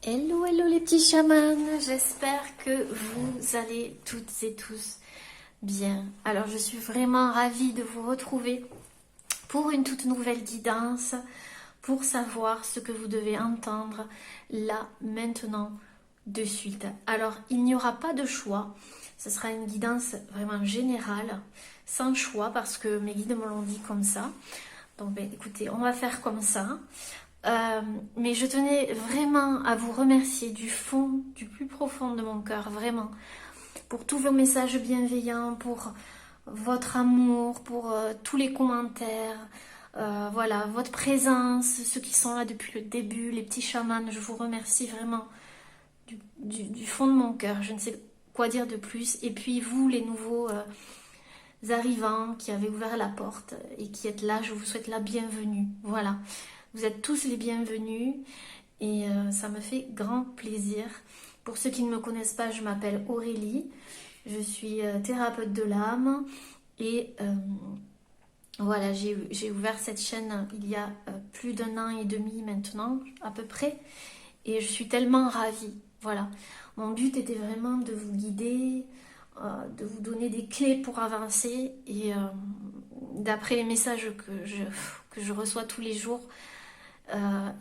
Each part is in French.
Hello, hello les petits chamans, j'espère que vous allez toutes et tous bien. Alors je suis vraiment ravie de vous retrouver pour une toute nouvelle guidance, pour savoir ce que vous devez entendre là, maintenant, de suite. Alors il n'y aura pas de choix, ce sera une guidance vraiment générale, sans choix parce que mes guides me l'ont dit comme ça. Donc ben, écoutez, on va faire comme ça. Mais je tenais vraiment à vous remercier du fond, du plus profond de mon cœur, vraiment, pour tous vos messages bienveillants, pour votre amour, pour tous les commentaires, voilà, votre présence, ceux qui sont là depuis le début, les petits chamans, je vous remercie vraiment du fond de mon cœur, je ne sais quoi dire de plus. Et puis vous, les nouveaux arrivants qui avez ouvert la porte et qui êtes là, je vous souhaite la bienvenue, voilà. Vous êtes tous les bienvenus et ça me fait grand plaisir. Pour ceux qui ne me connaissent pas, je m'appelle Aurélie, je suis thérapeute de l'âme et voilà, j'ai ouvert cette chaîne il y a plus d'un an et demi maintenant, à peu près, et je suis tellement ravie. Voilà, mon but était vraiment de vous guider, de vous donner des clés pour avancer et d'après les messages que je reçois tous les jours,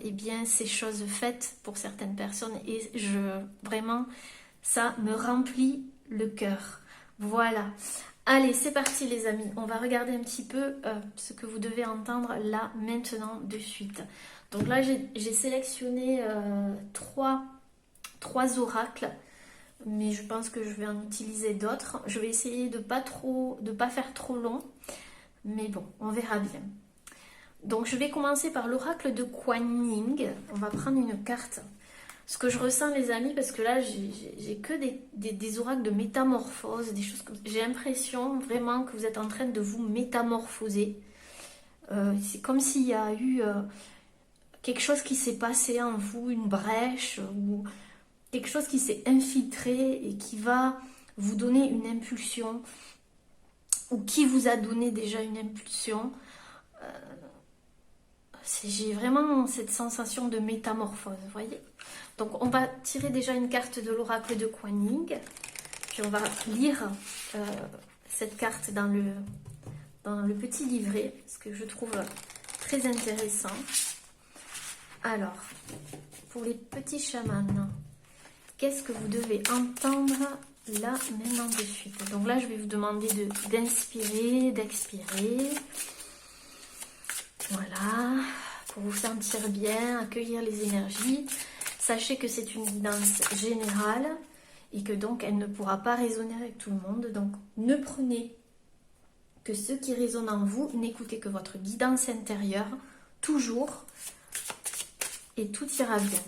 eh bien c'est chose faite pour certaines personnes et vraiment ça me remplit le cœur. Voilà, allez c'est parti les amis, on va regarder un petit peu ce que vous devez entendre là maintenant de suite. Donc là j'ai sélectionné trois oracles, mais je pense que je vais en utiliser d'autres. Je vais essayer de pas faire trop long, mais bon, on verra bien. Donc je vais commencer par l'oracle de Kuan Yin. On va prendre une carte. Ce que je ressens les amis, parce que là j'ai que des oracles de métamorphose, des choses comme ça. J'ai l'impression vraiment que vous êtes en train de vous métamorphoser. C'est comme s'il y a eu quelque chose qui s'est passé en vous, une brèche ou quelque chose qui s'est infiltré et qui va vous donner une impulsion ou qui vous a donné déjà une impulsion. J'ai vraiment cette sensation de métamorphose, vous voyez. Donc on va tirer déjà une carte de l'oracle de Kuan Yin, puis on va lire cette carte dans le petit livret, ce que je trouve très intéressant. Alors, pour les petits chamans, qu'est-ce que vous devez entendre là, maintenant de suite? Donc là, je vais vous demander d'inspirer, d'expirer. Voilà, pour vous sentir bien, accueillir les énergies. Sachez que c'est une guidance générale et que donc elle ne pourra pas résonner avec tout le monde. Donc ne prenez que ce qui résonne en vous, n'écoutez que votre guidance intérieure, toujours, et tout ira bien.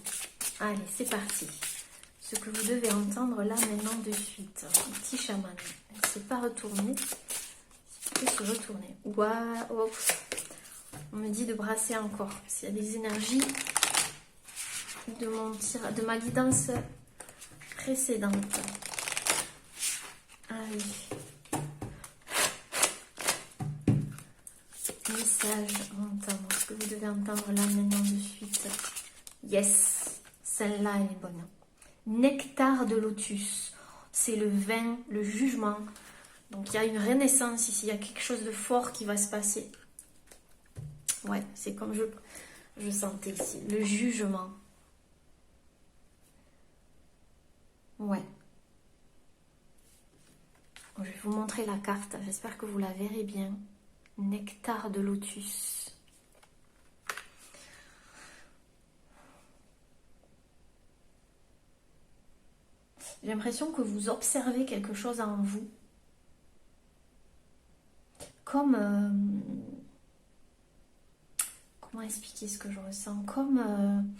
Allez, c'est parti. Ce que vous devez entendre là maintenant de suite. Petit chaman, elle ne s'est pas retournée. Il peut se retourner. Waouh. On me dit de brasser encore, parce qu'il y a des énergies de ma guidance précédente. Allez. Message à entendre. Ce que vous devez entendre là maintenant de suite. Yes, celle-là elle est bonne. Nectar de lotus. C'est le vin, le jugement. Donc il y a une renaissance ici, il y a quelque chose de fort qui va se passer. Ouais, c'est comme je sentais ici. Le jugement. Ouais. Je vais vous montrer la carte. J'espère que vous la verrez bien. Nectar de lotus. J'ai l'impression que vous observez quelque chose en vous. Comme... comment expliquer ce que je ressens? Comme...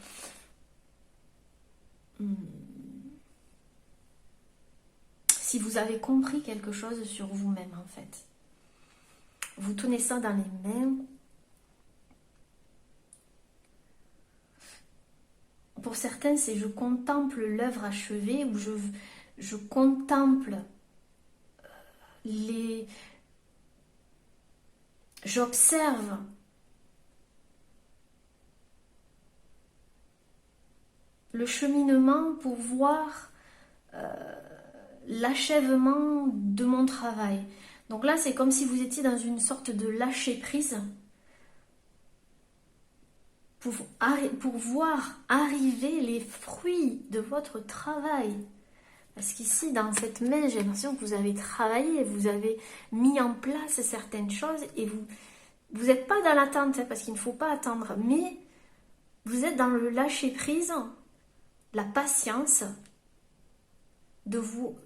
si vous avez compris quelque chose sur vous-même en fait. Vous tenez ça dans les mains. Pour certains, c'est je contemple l'œuvre achevée ou je contemple j'observe le cheminement pour voir l'achèvement de mon travail. Donc là, c'est comme si vous étiez dans une sorte de lâcher-prise pour voir arriver les fruits de votre travail. Parce qu'ici, dans cette main, j'ai l'impression que vous avez travaillé, vous avez mis en place certaines choses et vous n'êtes pas dans l'attente, parce qu'il ne faut pas attendre, mais vous êtes dans le lâcher-prise, la patience de vous,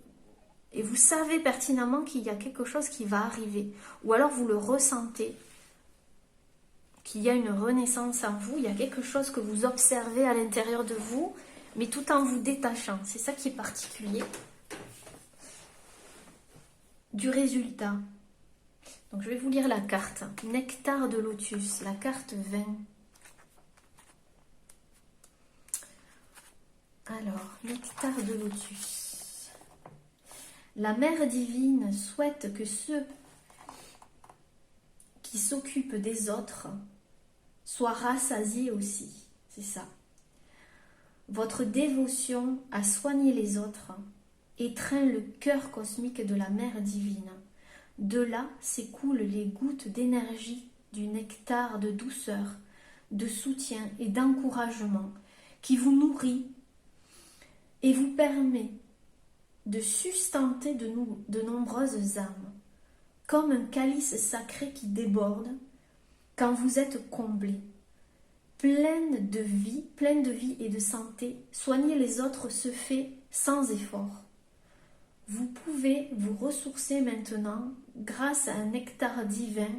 et vous savez pertinemment qu'il y a quelque chose qui va arriver, ou alors vous le ressentez, qu'il y a une renaissance en vous, il y a quelque chose que vous observez à l'intérieur de vous, mais tout en vous détachant. C'est ça qui est particulier du résultat. Donc je vais vous lire la carte. Nectar de lotus, la carte 20. Alors, nectar de lotus. La mère divine souhaite que ceux qui s'occupent des autres soient rassasiés aussi. C'est ça. Votre dévotion à soigner les autres étreint le cœur cosmique de la mère divine. De là s'écoulent les gouttes d'énergie du nectar de douceur, de soutien et d'encouragement qui vous nourrit et vous permet de sustenter de nombreuses âmes, comme un calice sacré qui déborde quand vous êtes comblé. Pleine de vie et de santé, soigner les autres se fait sans effort. Vous pouvez vous ressourcer maintenant grâce à un nectar divin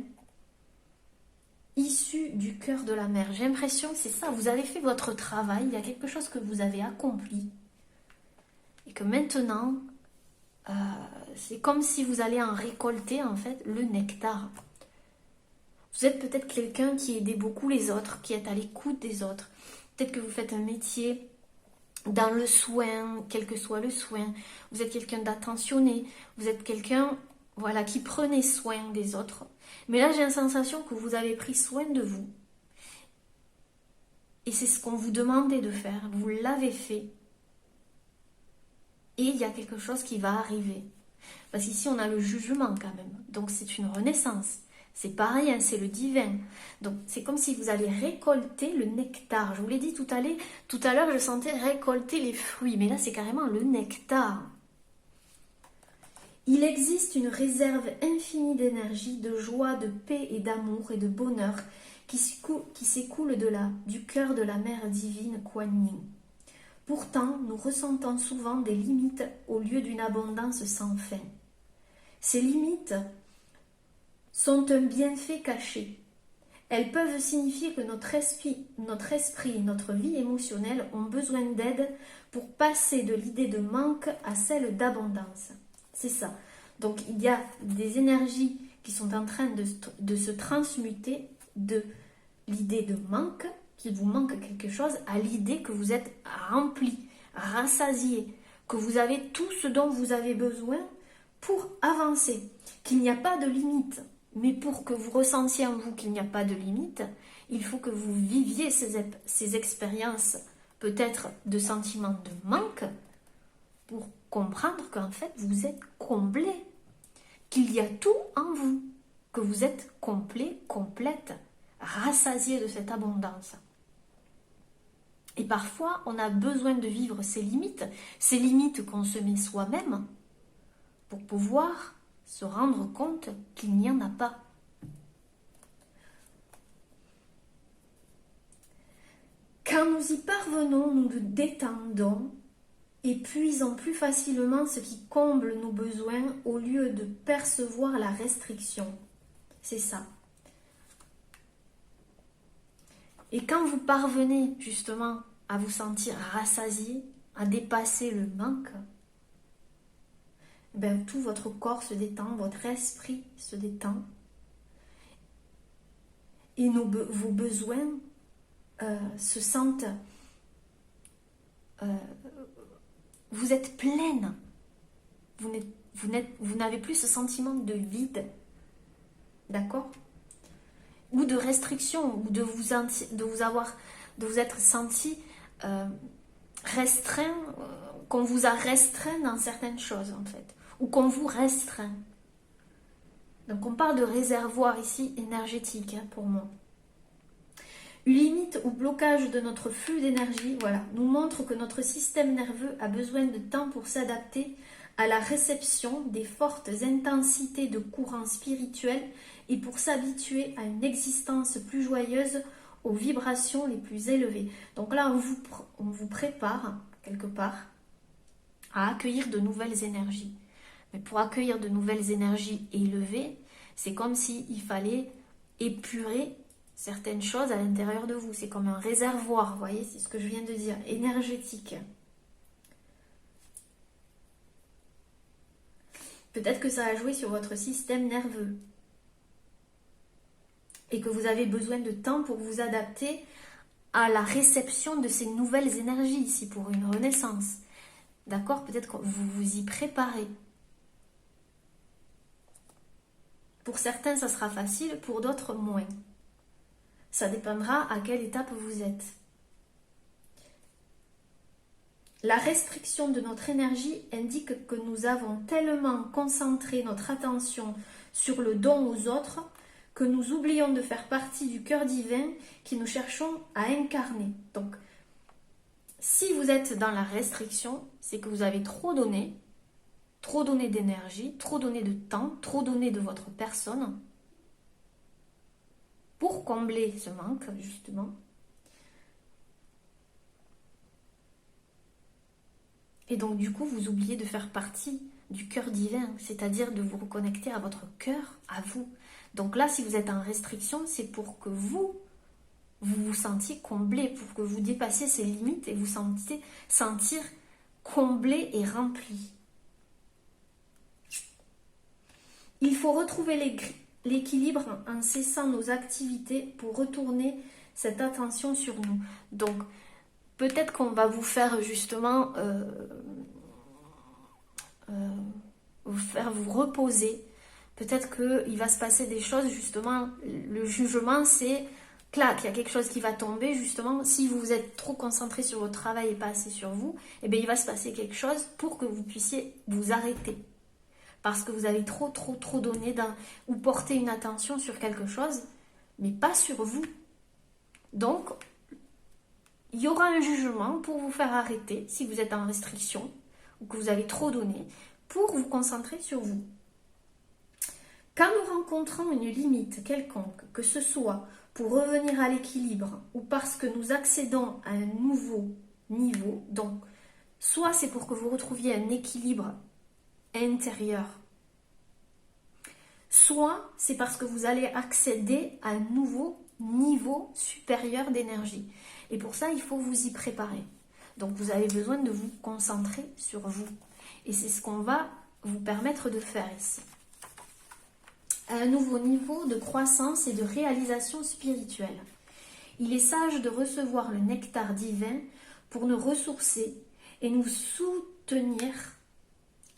issu du cœur de la mer. J'ai l'impression que c'est ça, vous avez fait votre travail, il y a quelque chose que vous avez accompli. Et que maintenant, c'est comme si vous allez en récolter en fait le nectar. Vous êtes peut-être quelqu'un qui aidait beaucoup les autres, qui est à l'écoute des autres. Peut-être que vous faites un métier dans le soin, quel que soit le soin. Vous êtes quelqu'un d'attentionné. Vous êtes quelqu'un, voilà, qui prenait soin des autres. Mais là, j'ai la sensation que vous avez pris soin de vous. Et c'est ce qu'on vous demandait de faire. Vous l'avez fait. Et il y a quelque chose qui va arriver. Parce qu'ici, on a le jugement quand même. Donc, c'est une renaissance. C'est pas rien, c'est le divin. Donc, c'est comme si vous allez récolter le nectar. Je vous l'ai dit tout à l'heure, je sentais récolter les fruits. Mais là, c'est carrément le nectar. Il existe une réserve infinie d'énergie, de joie, de paix et d'amour et de bonheur qui s'écoule du cœur de la mère divine Kuan Yin. Pourtant, nous ressentons souvent des limites au lieu d'une abondance sans fin. Ces limites sont un bienfait caché. Elles peuvent signifier que notre esprit et notre vie émotionnelle ont besoin d'aide pour passer de l'idée de manque à celle d'abondance. C'est ça. Donc il y a des énergies qui sont en train de se transmuter de l'idée de manque, qu'il vous manque quelque chose, à l'idée que vous êtes rempli, rassasié, que vous avez tout ce dont vous avez besoin pour avancer, qu'il n'y a pas de limite. Mais pour que vous ressentiez en vous qu'il n'y a pas de limite, il faut que vous viviez ces expériences peut-être de sentiments de manque pour comprendre qu'en fait vous êtes comblé, qu'il y a tout en vous, que vous êtes complet, complète, rassasié de cette abondance. Et parfois on a besoin de vivre ces limites qu'on se met soi-même pour pouvoir se rendre compte qu'il n'y en a pas. Quand nous y parvenons, nous nous détendons et puisons plus facilement ce qui comble nos besoins au lieu de percevoir la restriction. C'est ça. Et quand vous parvenez justement à vous sentir rassasié, à dépasser le manque, ben, tout votre corps se détend, votre esprit se détend et vos besoins se sentent, vous êtes pleine, vous n'avez plus ce sentiment de vide, d'accord, ou de restriction, ou de vous être senti restreint, qu'on vous a restreint dans certaines choses en fait, ou qu'on vous restreint. Donc on parle de réservoir ici énergétique pour moi. Une limite ou blocage de notre flux d'énergie, voilà, nous montre que notre système nerveux a besoin de temps pour s'adapter à la réception des fortes intensités de courants spirituels et pour s'habituer à une existence plus joyeuse aux vibrations les plus élevées. Donc là, on vous prépare, quelque part, à accueillir de nouvelles énergies. Mais pour accueillir de nouvelles énergies élevées, c'est comme s'il fallait épurer certaines choses à l'intérieur de vous. C'est comme un réservoir, vous voyez, c'est ce que je viens de dire, énergétique. Peut-être que ça a joué sur votre système nerveux et que vous avez besoin de temps pour vous adapter à la réception de ces nouvelles énergies ici pour une renaissance. D'accord? Peut-être que vous vous y préparez. Pour certains, ça sera facile, pour d'autres, moins. Ça dépendra à quelle étape vous êtes. La restriction de notre énergie indique que nous avons tellement concentré notre attention sur le don aux autres que nous oublions de faire partie du cœur divin qui nous cherchons à incarner. Donc, si vous êtes dans la restriction, c'est que vous avez trop donné d'énergie, trop donné de temps, trop donné de votre personne pour combler ce manque, justement. Et donc, du coup, vous oubliez de faire partie du cœur divin, c'est-à-dire de vous reconnecter à votre cœur, à vous. Donc là, si vous êtes en restriction, c'est pour que vous vous sentiez comblé, pour que vous dépassiez ces limites et vous sentir comblé et rempli. Il faut retrouver l'équilibre en cessant nos activités pour retourner cette attention sur nous. Donc, peut-être qu'on va vous faire justement vous reposer. Peut-être qu'il va se passer des choses, justement, le jugement, c'est clac, il y a quelque chose qui va tomber, justement, si vous êtes trop concentré sur votre travail et pas assez sur vous, eh bien, il va se passer quelque chose pour que vous puissiez vous arrêter. Parce que vous avez trop donné ou porté une attention sur quelque chose, mais pas sur vous. Donc, il y aura un jugement pour vous faire arrêter si vous êtes en restriction ou que vous avez trop donné pour vous concentrer sur vous. Quand nous rencontrons une limite quelconque, que ce soit pour revenir à l'équilibre ou parce que nous accédons à un nouveau niveau, donc soit c'est pour que vous retrouviez un équilibre intérieur, soit c'est parce que vous allez accéder à un nouveau niveau supérieur d'énergie. Et pour ça, il faut vous y préparer. Donc vous avez besoin de vous concentrer sur vous. Et c'est ce qu'on va vous permettre de faire ici. À un nouveau niveau de croissance et de réalisation spirituelle. Il est sage de recevoir le nectar divin pour nous ressourcer et nous soutenir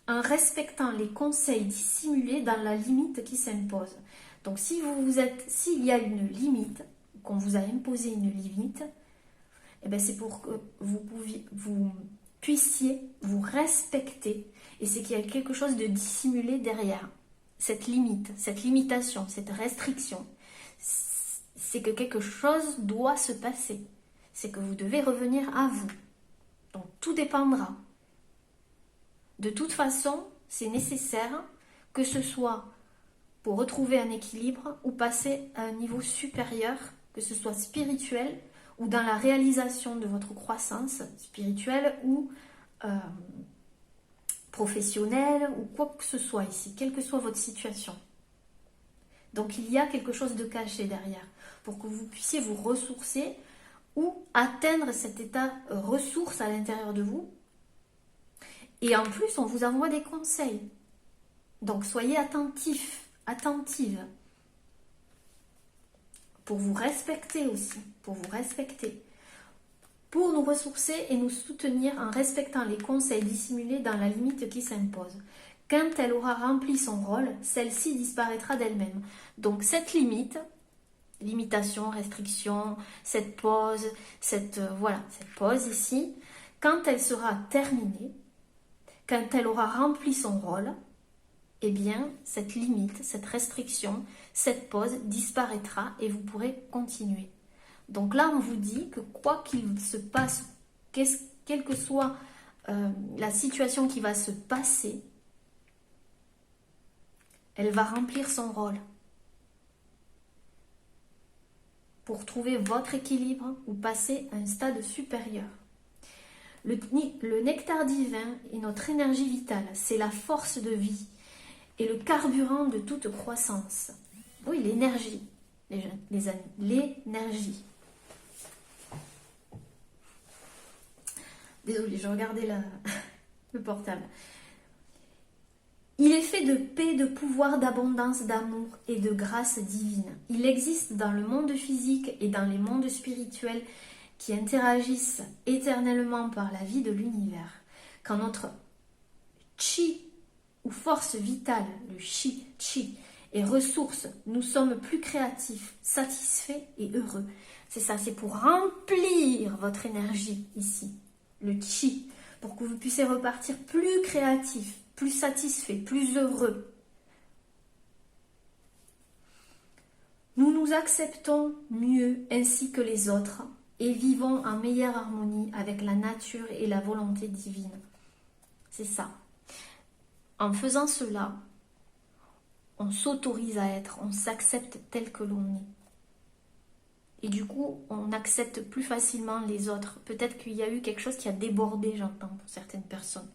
en respectant les conseils dissimulés dans la limite qui s'impose. Donc s'il y a une limite, qu'on vous a imposé une limite, eh bien c'est pour que vous puissiez vous respecter. Et c'est qu'il y a quelque chose de dissimulé derrière cette limite, cette limitation, cette restriction. C'est que quelque chose doit se passer. C'est que vous devez revenir à vous. Donc tout dépendra. De toute façon, c'est nécessaire que ce soit pour retrouver un équilibre ou passer à un niveau supérieur, que ce soit spirituel ou dans la réalisation de votre croissance spirituelle ou professionnelle ou quoi que ce soit ici, quelle que soit votre situation. Donc il y a quelque chose de caché derrière pour que vous puissiez vous ressourcer ou atteindre cet état ressource à l'intérieur de vous. Et en plus, on vous envoie des conseils. Donc soyez attentifs, attentives. Pour vous respecter aussi, pour vous respecter. Pour nous ressourcer et nous soutenir en respectant les conseils dissimulés dans la limite qui s'impose. Quand elle aura rempli son rôle, celle-ci disparaîtra d'elle-même. Donc cette limitation, restriction, cette pause, cette pause ici, quand elle sera terminée, quand elle aura rempli son rôle, eh bien, cette limite, cette restriction, cette pause disparaîtra et vous pourrez continuer. Donc là, on vous dit que quoi qu'il se passe, quelle que soit la situation qui va se passer, elle va remplir son rôle pour trouver votre équilibre ou passer à un stade supérieur. Le nectar divin est notre énergie vitale, c'est la force de vie et le carburant de toute croissance. Oui, l'énergie, les amis, l'énergie. Désolée, je regardais le portable. Il est fait de paix, de pouvoir, d'abondance, d'amour et de grâce divine. Il existe dans le monde physique et dans les mondes spirituels qui interagissent éternellement par la vie de l'univers. Quand notre chi ou force vitale, le chi, est ressource, nous sommes plus créatifs, satisfaits et heureux. C'est ça, c'est pour remplir votre énergie ici, le chi, pour que vous puissiez repartir plus créatif, plus satisfait, plus heureux. Nous nous acceptons mieux ainsi que les autres et vivons en meilleure harmonie avec la nature et la volonté divine. C'est ça. En faisant cela, on s'autorise à être, on s'accepte tel que l'on est. Et du coup, on accepte plus facilement les autres. Peut-être qu'il y a eu quelque chose qui a débordé, j'entends, pour certaines personnes.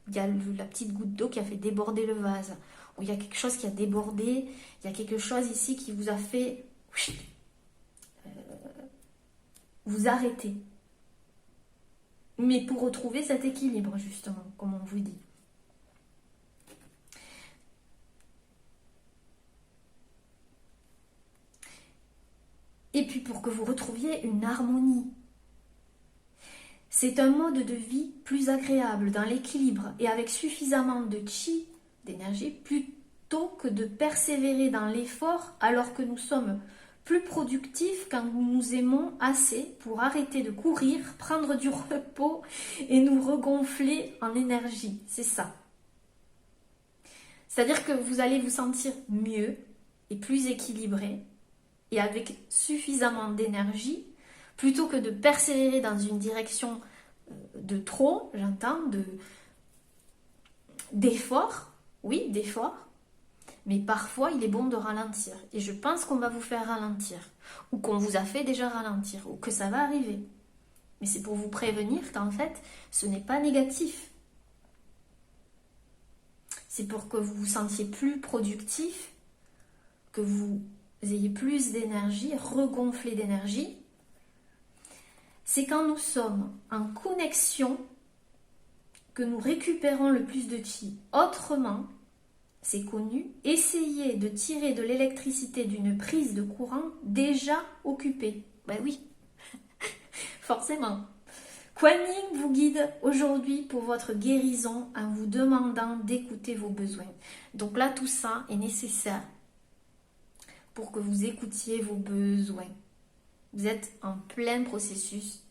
Il y a la petite goutte d'eau qui a fait déborder le vase. Ou il y a quelque chose qui a débordé. Il y a quelque chose ici qui vous a fait vous arrêter. Mais pour retrouver cet équilibre, justement, comme on vous dit. Et puis pour que vous retrouviez une harmonie. C'est un mode de vie plus agréable, dans l'équilibre et avec suffisamment de chi, d'énergie, plutôt que de persévérer dans l'effort alors que nous sommes plus productifs quand nous nous aimons assez pour arrêter de courir, prendre du repos et nous regonfler en énergie. C'est ça. C'est-à-dire que vous allez vous sentir mieux et plus équilibré et avec suffisamment d'énergie, plutôt que de persévérer dans une direction de trop, j'entends, d'effort, oui, d'effort, mais parfois il est bon de ralentir. Et je pense qu'on va vous faire ralentir, ou qu'on vous a fait déjà ralentir, ou que ça va arriver. Mais c'est pour vous prévenir qu'en fait, ce n'est pas négatif. C'est pour que vous vous sentiez plus productif, que vous ayez plus d'énergie, regonflé d'énergie. C'est quand nous sommes en connexion que nous récupérons le plus de chi. Autrement, c'est connu, essayez de tirer de l'électricité d'une prise de courant déjà occupée. Ben oui, forcément. Kuan Yin vous guide aujourd'hui pour votre guérison en vous demandant d'écouter vos besoins. Donc là, tout ça est nécessaire pour que vous écoutiez vos besoins. Vous êtes en plein processus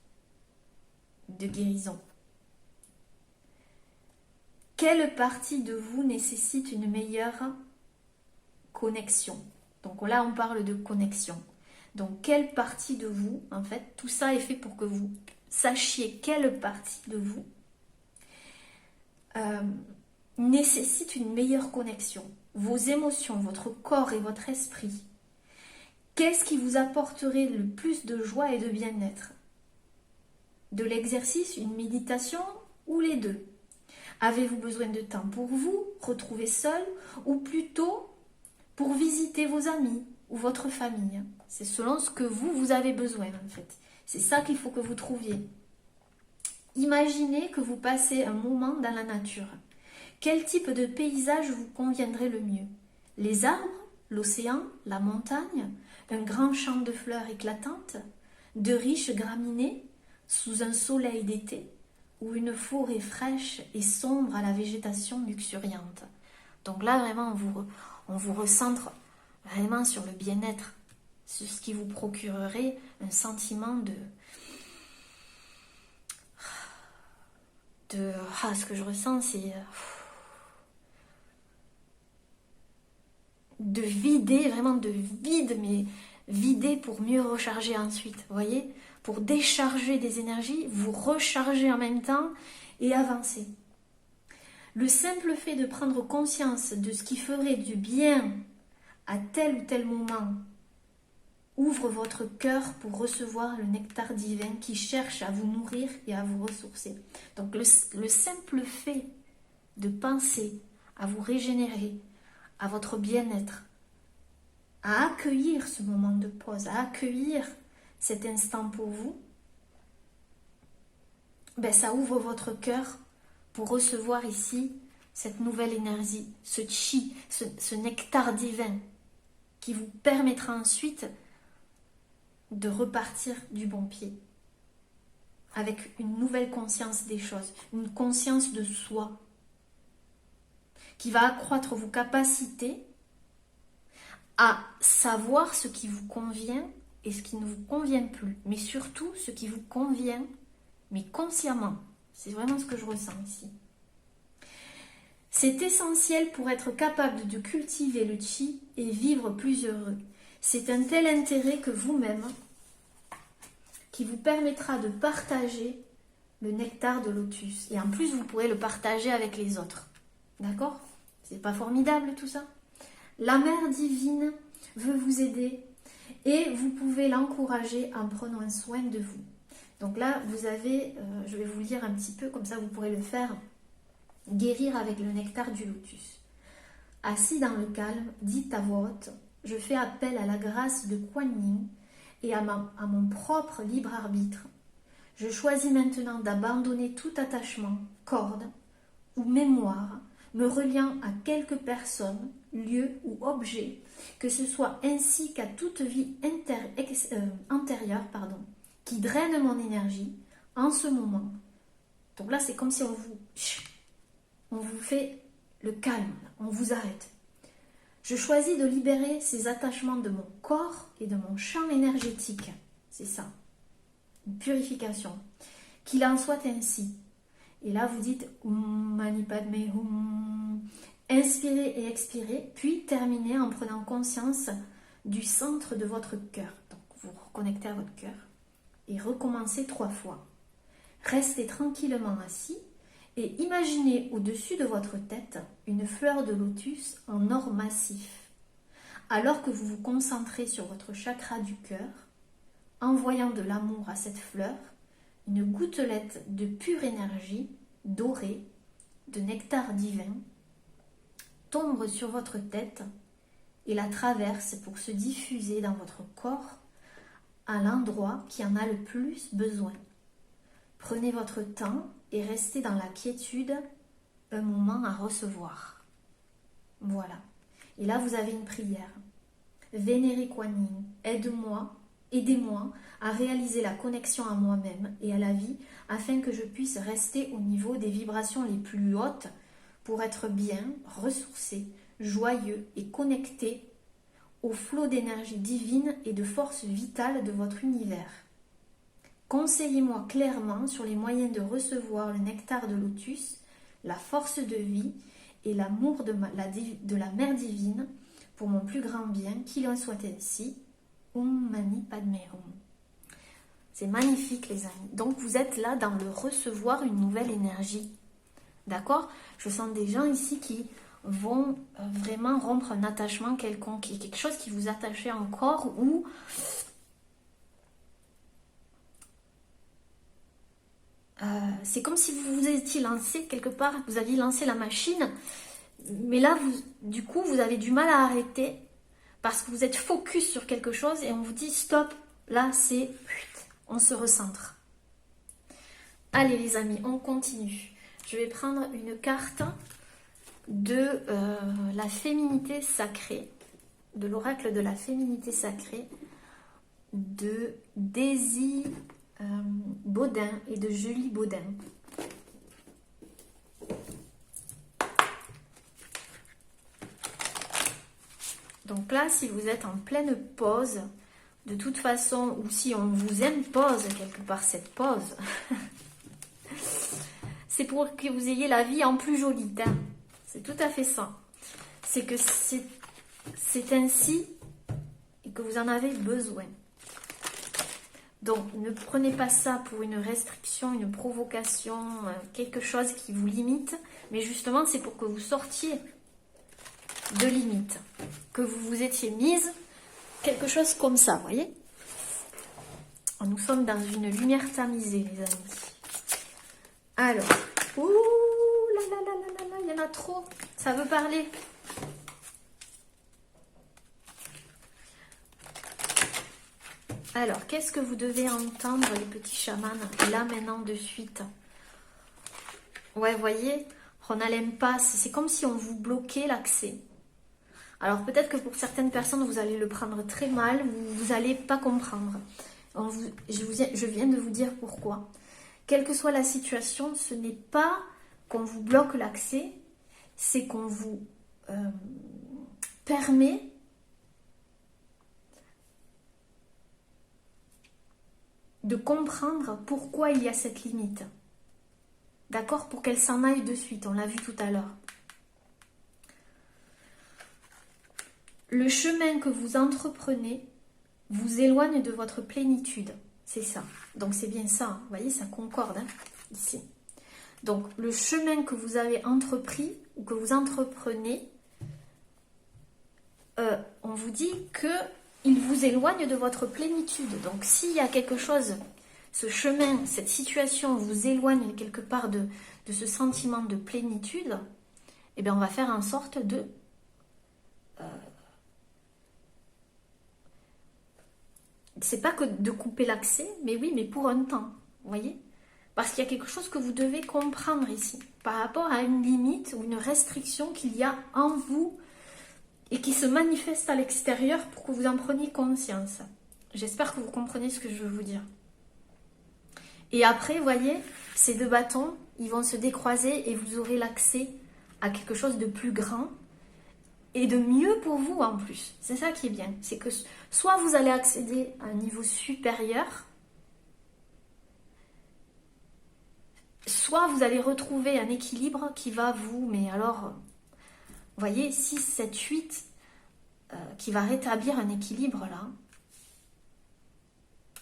de guérison. Quelle partie de vous nécessite une meilleure connexion? Donc là, on parle de connexion. Donc, quelle partie de vous, en fait, tout ça est fait pour que vous sachiez quelle partie de vous nécessite une meilleure connexion. Vos émotions, votre corps et votre esprit. Qu'est-ce qui vous apporterait le plus de joie et de bien-être? De l'exercice, une méditation ou les deux? Avez-vous besoin de temps pour vous, retrouver seul, ou plutôt pour visiter vos amis ou votre famille? C'est selon ce que vous avez besoin en fait. C'est ça qu'il faut que vous trouviez. Imaginez que vous passez un moment dans la nature. Quel type de paysage vous conviendrait le mieux? Les arbres, l'océan, la montagne, un grand champ de fleurs éclatantes, de riches graminées sous un soleil d'été, ou une forêt fraîche et sombre à la végétation luxuriante. Donc là, vraiment, on vous recentre vraiment sur le bien-être, sur ce qui vous procurerait un sentiment ce que je ressens, c'est de vider, vraiment de vide, mais vider pour mieux recharger ensuite, vous voyez? Pour décharger des énergies, vous recharger en même temps et avancer. Le simple fait de prendre conscience de ce qui ferait du bien à tel ou tel moment ouvre votre cœur pour recevoir le nectar divin qui cherche à vous nourrir et à vous ressourcer. Donc le simple fait de penser à vous régénérer, à votre bien-être, à accueillir ce moment de pause, à accueillir cet instant pour vous, ben ça ouvre votre cœur pour recevoir ici cette nouvelle énergie, ce chi, ce nectar divin qui vous permettra ensuite de repartir du bon pied avec une nouvelle conscience des choses, une conscience de soi qui va accroître vos capacités à savoir ce qui vous convient et ce qui ne vous convient plus, mais surtout ce qui vous convient, mais consciemment. C'est vraiment ce que je ressens ici. C'est essentiel pour être capable de cultiver le chi et vivre plus heureux. C'est un tel intérêt que vous-même qui vous permettra de partager le nectar de lotus. Et en plus, vous pourrez le partager avec les autres. D'accord? C'est pas formidable tout ça? La mère divine veut vous aider et vous pouvez l'encourager en prenant soin de vous. Donc là, vous avez, je vais vous lire un petit peu, comme ça vous pourrez le faire, guérir avec le nectar du lotus. Assis dans le calme, dites à voix haute, je fais appel à la grâce de Kuan Yin et à mon propre libre arbitre. Je choisis maintenant d'abandonner tout attachement, corde ou mémoire, me reliant à quelque personne, lieu ou objet, que ce soit ainsi qu'à toute vie antérieure, qui draine mon énergie en ce moment. Donc là, c'est comme si on vous fait le calme, on vous arrête. Je choisis de libérer ces attachements de mon corps et de mon champ énergétique. C'est ça, une purification. Qu'il en soit ainsi. Et là, vous dites Mani Padme Hum. Inspirez et expirez, puis terminez en prenant conscience du centre de votre cœur. Donc, vous reconnectez à votre cœur et recommencez 3 fois. Restez tranquillement assis et imaginez au-dessus de votre tête une fleur de lotus en or massif. Alors que vous vous concentrez sur votre chakra du cœur, envoyant de l'amour à cette fleur, une gouttelette de pure énergie dorée, de nectar divin, tombe sur votre tête et la traverse pour se diffuser dans votre corps à l'endroit qui en a le plus besoin. Prenez votre temps et restez dans la quiétude un moment à recevoir. Voilà. Et là, vous avez une prière. Vénéré Kuan Yin, aidez-moi à réaliser la connexion à moi-même et à la vie afin que je puisse rester au niveau des vibrations les plus hautes pour être bien, ressourcé, joyeux et connecté au flot d'énergie divine et de force vitale de votre univers. Conseillez-moi clairement sur les moyens de recevoir le nectar de lotus, la force de vie et l'amour de la mère divine pour mon plus grand bien, qu'il en soit ainsi. Om Mani Padme Hum. C'est magnifique les amis. Donc vous êtes là dans le recevoir une nouvelle énergie. D'accord? Je sens des gens ici qui vont vraiment rompre un attachement quelconque, quelque chose qui vous attachait encore ou c'est comme si vous vous étiez lancé quelque part, vous aviez lancé la machine, mais là, du coup, vous avez du mal à arrêter parce que vous êtes focus sur quelque chose et on vous dit stop, là, on se recentre. Allez les amis, on continue. Je vais prendre une carte de la féminité sacrée, de l'oracle de la féminité sacrée, de Daisy Baudin et de Julie Baudin. Donc là, si vous êtes en pleine pause, de toute façon, ou si on vous impose quelque part cette pause, c'est pour que vous ayez la vie en plus jolie. Hein. C'est tout à fait ça. C'est que c'est ainsi et que vous en avez besoin. Donc, ne prenez pas ça pour une restriction, une provocation, quelque chose qui vous limite. Mais justement, c'est pour que vous sortiez de limites. Que vous vous étiez mise, quelque chose comme ça, vous voyez? Nous sommes dans une lumière tamisée, les amis. Alors, ouh là là là là là, il y en a trop. Ça veut parler. Alors, qu'est-ce que vous devez entendre, les petits chamans, là, maintenant, de suite? Ouais, vous voyez, on n'aime pas. C'est comme si on vous bloquait l'accès. Alors, peut-être que pour certaines personnes, vous allez le prendre très mal, ou vous n'allez pas comprendre. Je viens de vous dire pourquoi. Quelle que soit la situation, ce n'est pas qu'on vous bloque l'accès, c'est qu'on vous permet de comprendre pourquoi il y a cette limite. D'accord? Pour qu'elle s'en aille de suite, on l'a vu tout à l'heure. Le chemin que vous entreprenez vous éloigne de votre plénitude. C'est ça. Donc c'est bien ça. Vous voyez, ça concorde hein, ici. Donc le chemin que vous avez entrepris ou que vous entreprenez, on vous dit que il vous éloigne de votre plénitude. Donc s'il y a quelque chose, ce chemin, cette situation vous éloigne quelque part de ce sentiment de plénitude, eh bien on va faire en sorte de c'est pas que de couper l'accès, mais oui, mais pour un temps, vous voyez? Parce qu'il y a quelque chose que vous devez comprendre ici, par rapport à une limite ou une restriction qu'il y a en vous et qui se manifeste à l'extérieur pour que vous en preniez conscience. J'espère que vous comprenez ce que je veux vous dire. Et après, vous voyez, ces deux bâtons, ils vont se décroiser et vous aurez l'accès à quelque chose de plus grand et de mieux pour vous en plus. C'est ça qui est bien. C'est que soit vous allez accéder à un niveau supérieur, soit vous allez retrouver un équilibre qui va vous... Mais alors, vous voyez, 6, 7, 8, qui va rétablir un équilibre là.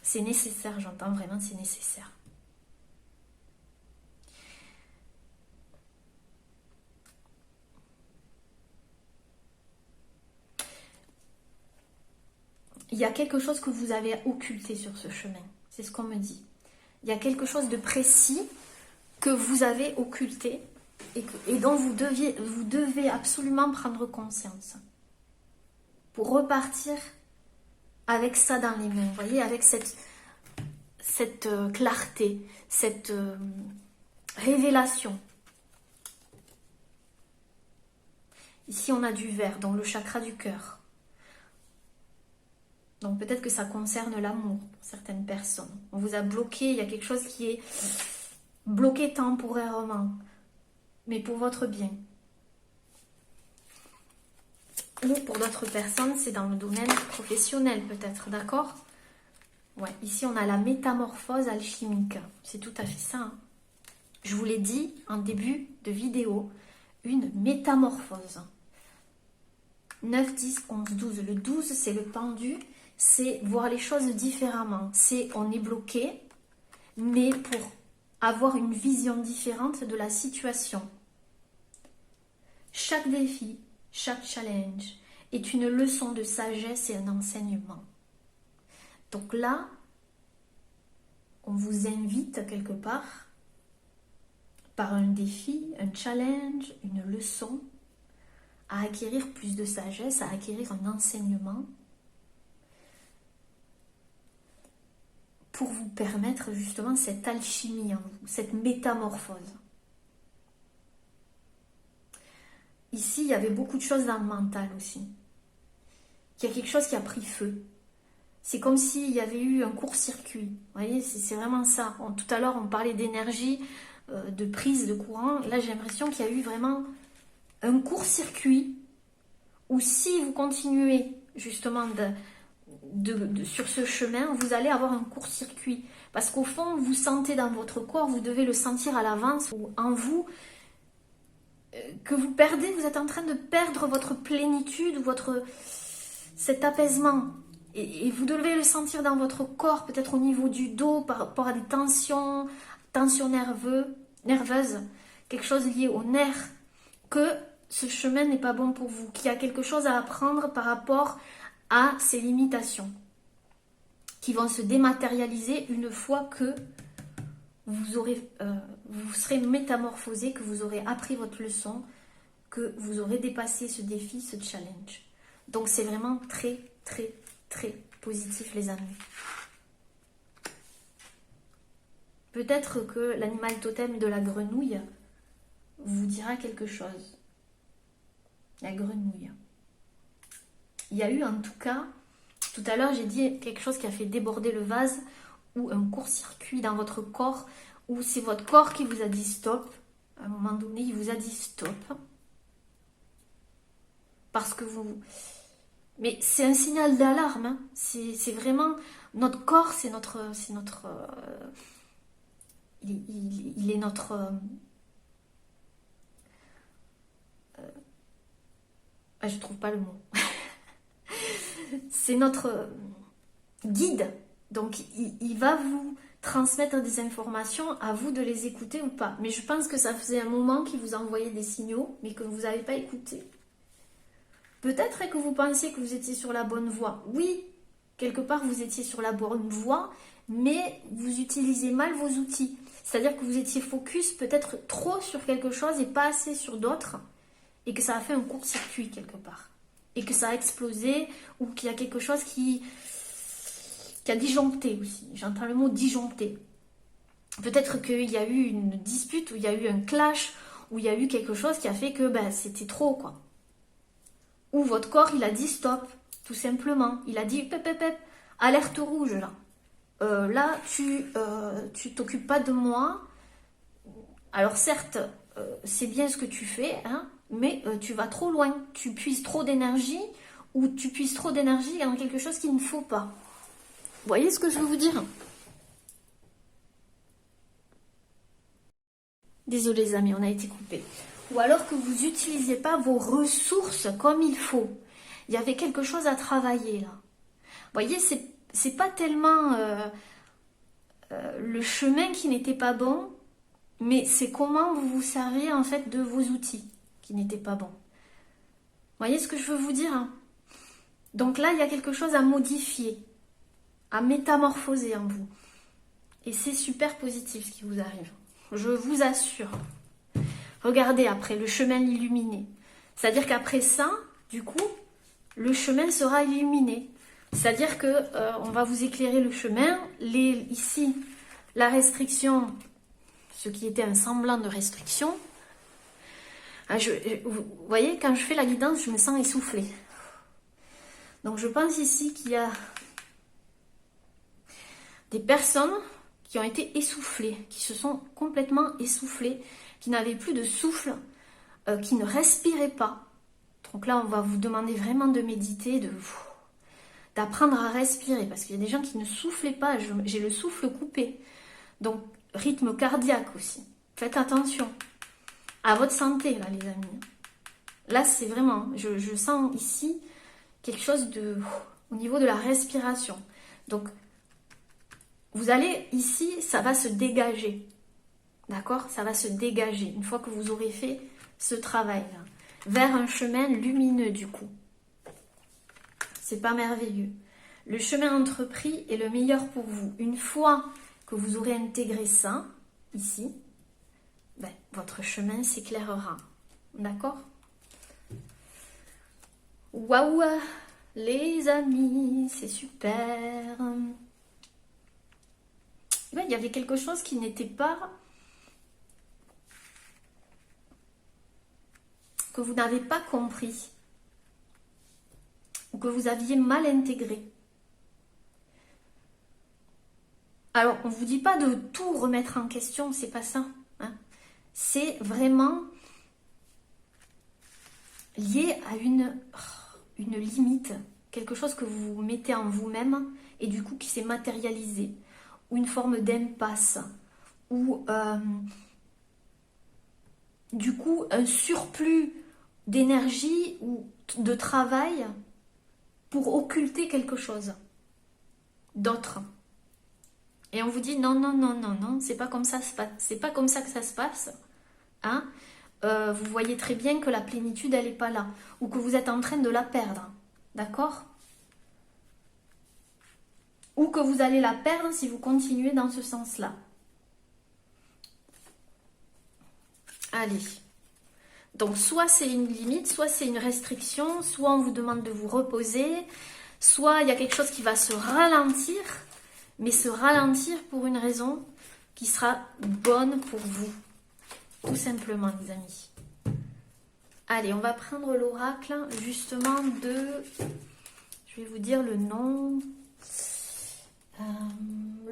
C'est nécessaire, j'entends vraiment, c'est nécessaire. Il y a quelque chose que vous avez occulté sur ce chemin. C'est ce qu'on me dit. Il y a quelque chose de précis que vous avez occulté et dont vous devez absolument prendre conscience pour repartir avec ça dans les mains. Vous voyez, avec cette clarté, cette révélation. Ici, on a du vert, dans le chakra du cœur. Donc peut-être que ça concerne l'amour pour certaines personnes. On vous a bloqué, il y a quelque chose qui est bloqué temporairement, mais pour votre bien. Ou pour d'autres personnes, c'est dans le domaine professionnel peut-être, d'accord? Ouais, ici on a la métamorphose alchimique. C'est tout à fait ça. Hein. Je vous l'ai dit en début de vidéo, une métamorphose. 9, 10, 11, 12. Le 12, c'est le pendu. C'est voir les choses différemment. C'est on est bloqué, mais pour avoir une vision différente de la situation. Chaque défi, chaque challenge est une leçon de sagesse et un enseignement. Donc là, on vous invite quelque part, par un défi, un challenge, une leçon, à acquérir plus de sagesse, à acquérir un enseignement, pour vous permettre justement cette alchimie en vous, cette métamorphose. Ici, il y avait beaucoup de choses dans le mental aussi. Il y a quelque chose qui a pris feu. C'est comme s'il y avait eu un court-circuit. Vous voyez, c'est vraiment ça. Tout à l'heure, on parlait d'énergie, de prise de courant. Là, j'ai l'impression qu'il y a eu vraiment un court-circuit où si vous continuez justement sur ce chemin, vous allez avoir un court-circuit. Parce qu'au fond, vous sentez dans votre corps, vous devez le sentir à l'avance ou en vous, que vous perdez, vous êtes en train de perdre votre plénitude, cet apaisement. Et vous devez le sentir dans votre corps, peut-être au niveau du dos, par rapport à des tensions nerveuses, quelque chose lié au nerf, que ce chemin n'est pas bon pour vous, qu'il y a quelque chose à apprendre par rapport à ces limitations, qui vont se dématérialiser une fois que vous serez métamorphosé, que vous aurez appris votre leçon, que vous aurez dépassé ce défi, ce challenge. Donc c'est vraiment très, très, très positif, les amis. Peut-être que l'animal totem de la grenouille vous dira quelque chose. La grenouille. Il y a eu en tout cas, tout à l'heure j'ai dit quelque chose qui a fait déborder le vase, ou un court-circuit dans votre corps, ou c'est votre corps qui vous a dit stop. À un moment donné, il vous a dit stop. Parce que vous... Mais c'est un signal d'alarme. Hein. C'est vraiment... Notre corps, c'est notre... il est notre... je trouve pas le mot. C'est notre guide. Donc, il va vous transmettre des informations, à vous de les écouter ou pas. Mais je pense que ça faisait un moment qu'il vous envoyait des signaux, mais que vous n'avez pas écouté. Peut-être que vous pensiez que vous étiez sur la bonne voie. Oui, quelque part, vous étiez sur la bonne voie, mais vous utilisez mal vos outils. C'est-à-dire que vous étiez focus peut-être trop sur quelque chose et pas assez sur d'autres, et que ça a fait un court-circuit quelque part. Et que ça a explosé, ou qu'il y a quelque chose qui a disjoncté aussi. J'entends le mot disjoncté. Peut-être qu'il y a eu une dispute, ou il y a eu un clash, ou il y a eu quelque chose qui a fait que c'était trop, quoi. Ou votre corps, il a dit stop, tout simplement. Il a dit pep, pep, pep, alerte rouge, là. Là, tu t'occupes pas de moi. Alors certes, c'est bien ce que tu fais, hein, mais tu vas trop loin. Tu puises trop d'énergie, ou tu puises trop d'énergie dans quelque chose qu'il ne faut pas. Vous voyez ce que je veux vous dire? Désolé les amis, on a été coupés. Ou alors que vous n'utilisez pas vos ressources comme il faut. Il y avait quelque chose à travailler là. Vous voyez, c'est pas tellement le chemin qui n'était pas bon, mais c'est comment vous vous servez en fait de vos outils qui n'étaient pas bons. Vous voyez ce que je veux vous dire, hein? Donc là, il y a quelque chose à modifier, à métamorphoser en vous. Et c'est super positif ce qui vous arrive. Je vous assure. Regardez après, le chemin illuminé. C'est-à-dire qu'après ça, du coup, le chemin sera illuminé. C'est-à-dire que on va vous éclairer le chemin. Ici, la restriction, ce qui était un semblant de restriction. Vous voyez, quand je fais la guidance, je me sens essoufflée. Donc je pense ici qu'il y a des personnes qui ont été essoufflées, qui se sont complètement essoufflées, qui n'avaient plus de souffle, qui ne respiraient pas. Donc là, on va vous demander vraiment de méditer, d'apprendre à respirer, parce qu'il y a des gens qui ne soufflaient pas, j'ai le souffle coupé. Donc, rythme cardiaque aussi. Faites attention à votre santé, là, les amis. Là, c'est vraiment, je sens ici quelque chose au niveau de la respiration. Donc, vous allez ici, ça va se dégager. D'accord? Ça va se dégager une fois que vous aurez fait ce travail-là. Vers un chemin lumineux, du coup. C'est pas merveilleux. Le chemin entrepris est le meilleur pour vous. Une fois que vous aurez intégré ça, ici, votre chemin s'éclairera. D'accord? Waouh, les amis, c'est super. Il y avait quelque chose qui n'était pas... que vous n'avez pas compris. Ou que vous aviez mal intégré. Alors, on ne vous dit pas de tout remettre en question, c'est pas ça. Hein. C'est vraiment lié à une limite, quelque chose que vous mettez en vous-même et du coup qui s'est matérialisé. ou une forme d'impasse, ou du coup un surplus d'énergie ou de travail pour occulter quelque chose d'autre. Et on vous dit non, non, non, non, non, c'est pas comme ça, c'est pas comme ça que ça se passe. Hein? Vous voyez très bien que la plénitude, elle n'est pas là. Ou que vous êtes en train de la perdre. D'accord? Ou que vous allez la perdre si vous continuez dans ce sens-là. Allez. Donc, soit c'est une limite, soit c'est une restriction, soit on vous demande de vous reposer, soit il y a quelque chose qui va se ralentir, mais se ralentir pour une raison qui sera bonne pour vous. Tout simplement, les amis. Allez, on va prendre l'oracle, justement, de... Je vais vous dire le nom...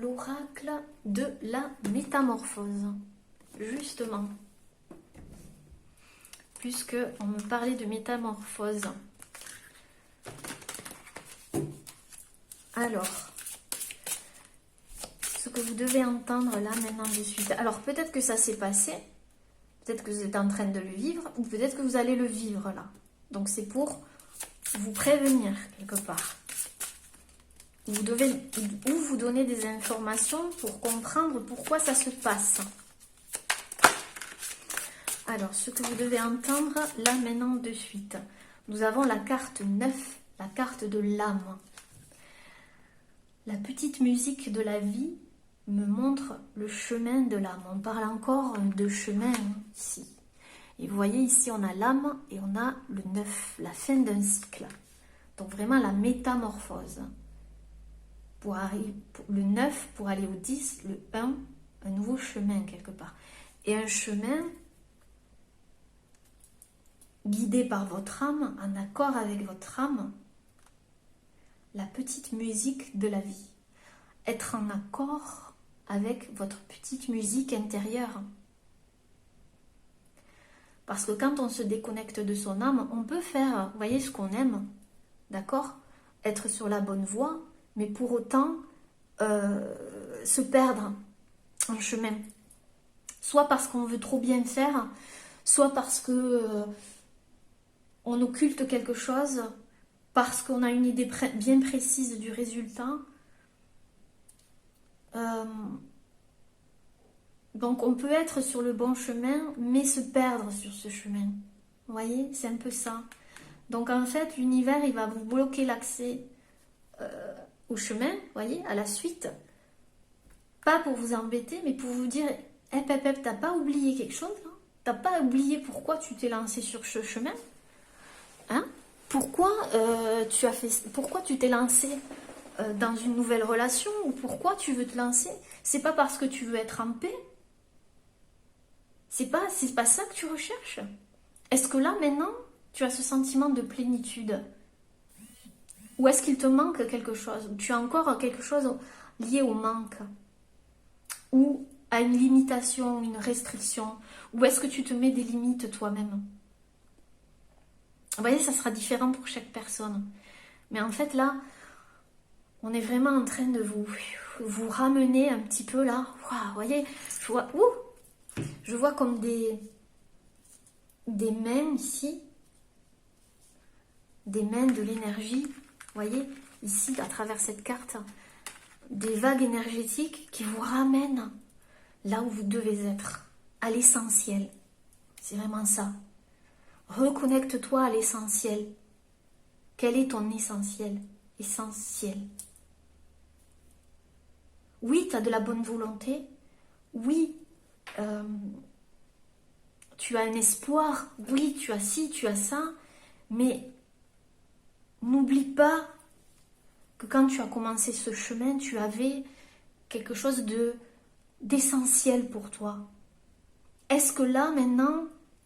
l'oracle de la métamorphose, justement, puisque on me parlait de métamorphose. Alors, ce que vous devez entendre là maintenant de suite, alors peut-être que ça s'est passé, peut-être que vous êtes en train de le vivre, ou peut-être que vous allez le vivre là, donc c'est pour vous prévenir quelque part. Vous devez vous donner des informations pour comprendre pourquoi ça se passe. Alors, ce que vous devez entendre là maintenant de suite. Nous avons la carte 9, la carte de l'âme. La petite musique de la vie me montre le chemin de l'âme. On parle encore de chemin ici. Et vous voyez ici, on a l'âme et on a le 9, la fin d'un cycle. Donc vraiment la métamorphose. Le 9 pour aller au 10, le 1, un nouveau chemin quelque part. Et un chemin guidé par votre âme, en accord avec votre âme, la petite musique de la vie. Être en accord avec votre petite musique intérieure. Parce que quand on se déconnecte de son âme, on peut faire, vous voyez, ce qu'on aime, d'accord? Être sur la bonne voie, mais pour autant se perdre en chemin. Soit parce qu'on veut trop bien faire, soit parce que on occulte quelque chose, parce qu'on a une idée bien précise du résultat. Donc on peut être sur le bon chemin, mais se perdre sur ce chemin. Vous voyez, c'est un peu ça. Donc en fait, l'univers, il va vous bloquer l'accès au chemin, vous voyez, à la suite. Pas pour vous embêter, mais pour vous dire, t'as pas oublié quelque chose, hein? T'as pas oublié pourquoi tu t'es lancé sur ce chemin, hein? Pourquoi tu t'es lancé dans une nouvelle relation, ou pourquoi tu veux te lancer? C'est pas parce que tu veux être en paix. C'est pas ça que tu recherches. Est-ce que là, maintenant, tu as ce sentiment de plénitude? Ou est-ce qu'il te manque quelque chose? Ou tu as encore quelque chose lié au manque? Ou à une limitation, une restriction? Ou est-ce que tu te mets des limites toi-même? Vous voyez, ça sera différent pour chaque personne. Mais en fait, là, on est vraiment en train de vous ramener un petit peu là. Wow, vous voyez, je vois comme des mains ici. Des mains, de l'énergie. Vous voyez, ici, à travers cette carte, des vagues énergétiques qui vous ramènent là où vous devez être, à l'essentiel. C'est vraiment ça. Reconnecte-toi à l'essentiel. Quel est ton essentiel? Essentiel. Oui, tu as de la bonne volonté. Oui, tu as un espoir. Oui, tu as ci, tu as ça. Mais n'oublie pas que quand tu as commencé ce chemin, tu avais quelque chose d'essentiel pour toi. Est-ce que là, maintenant,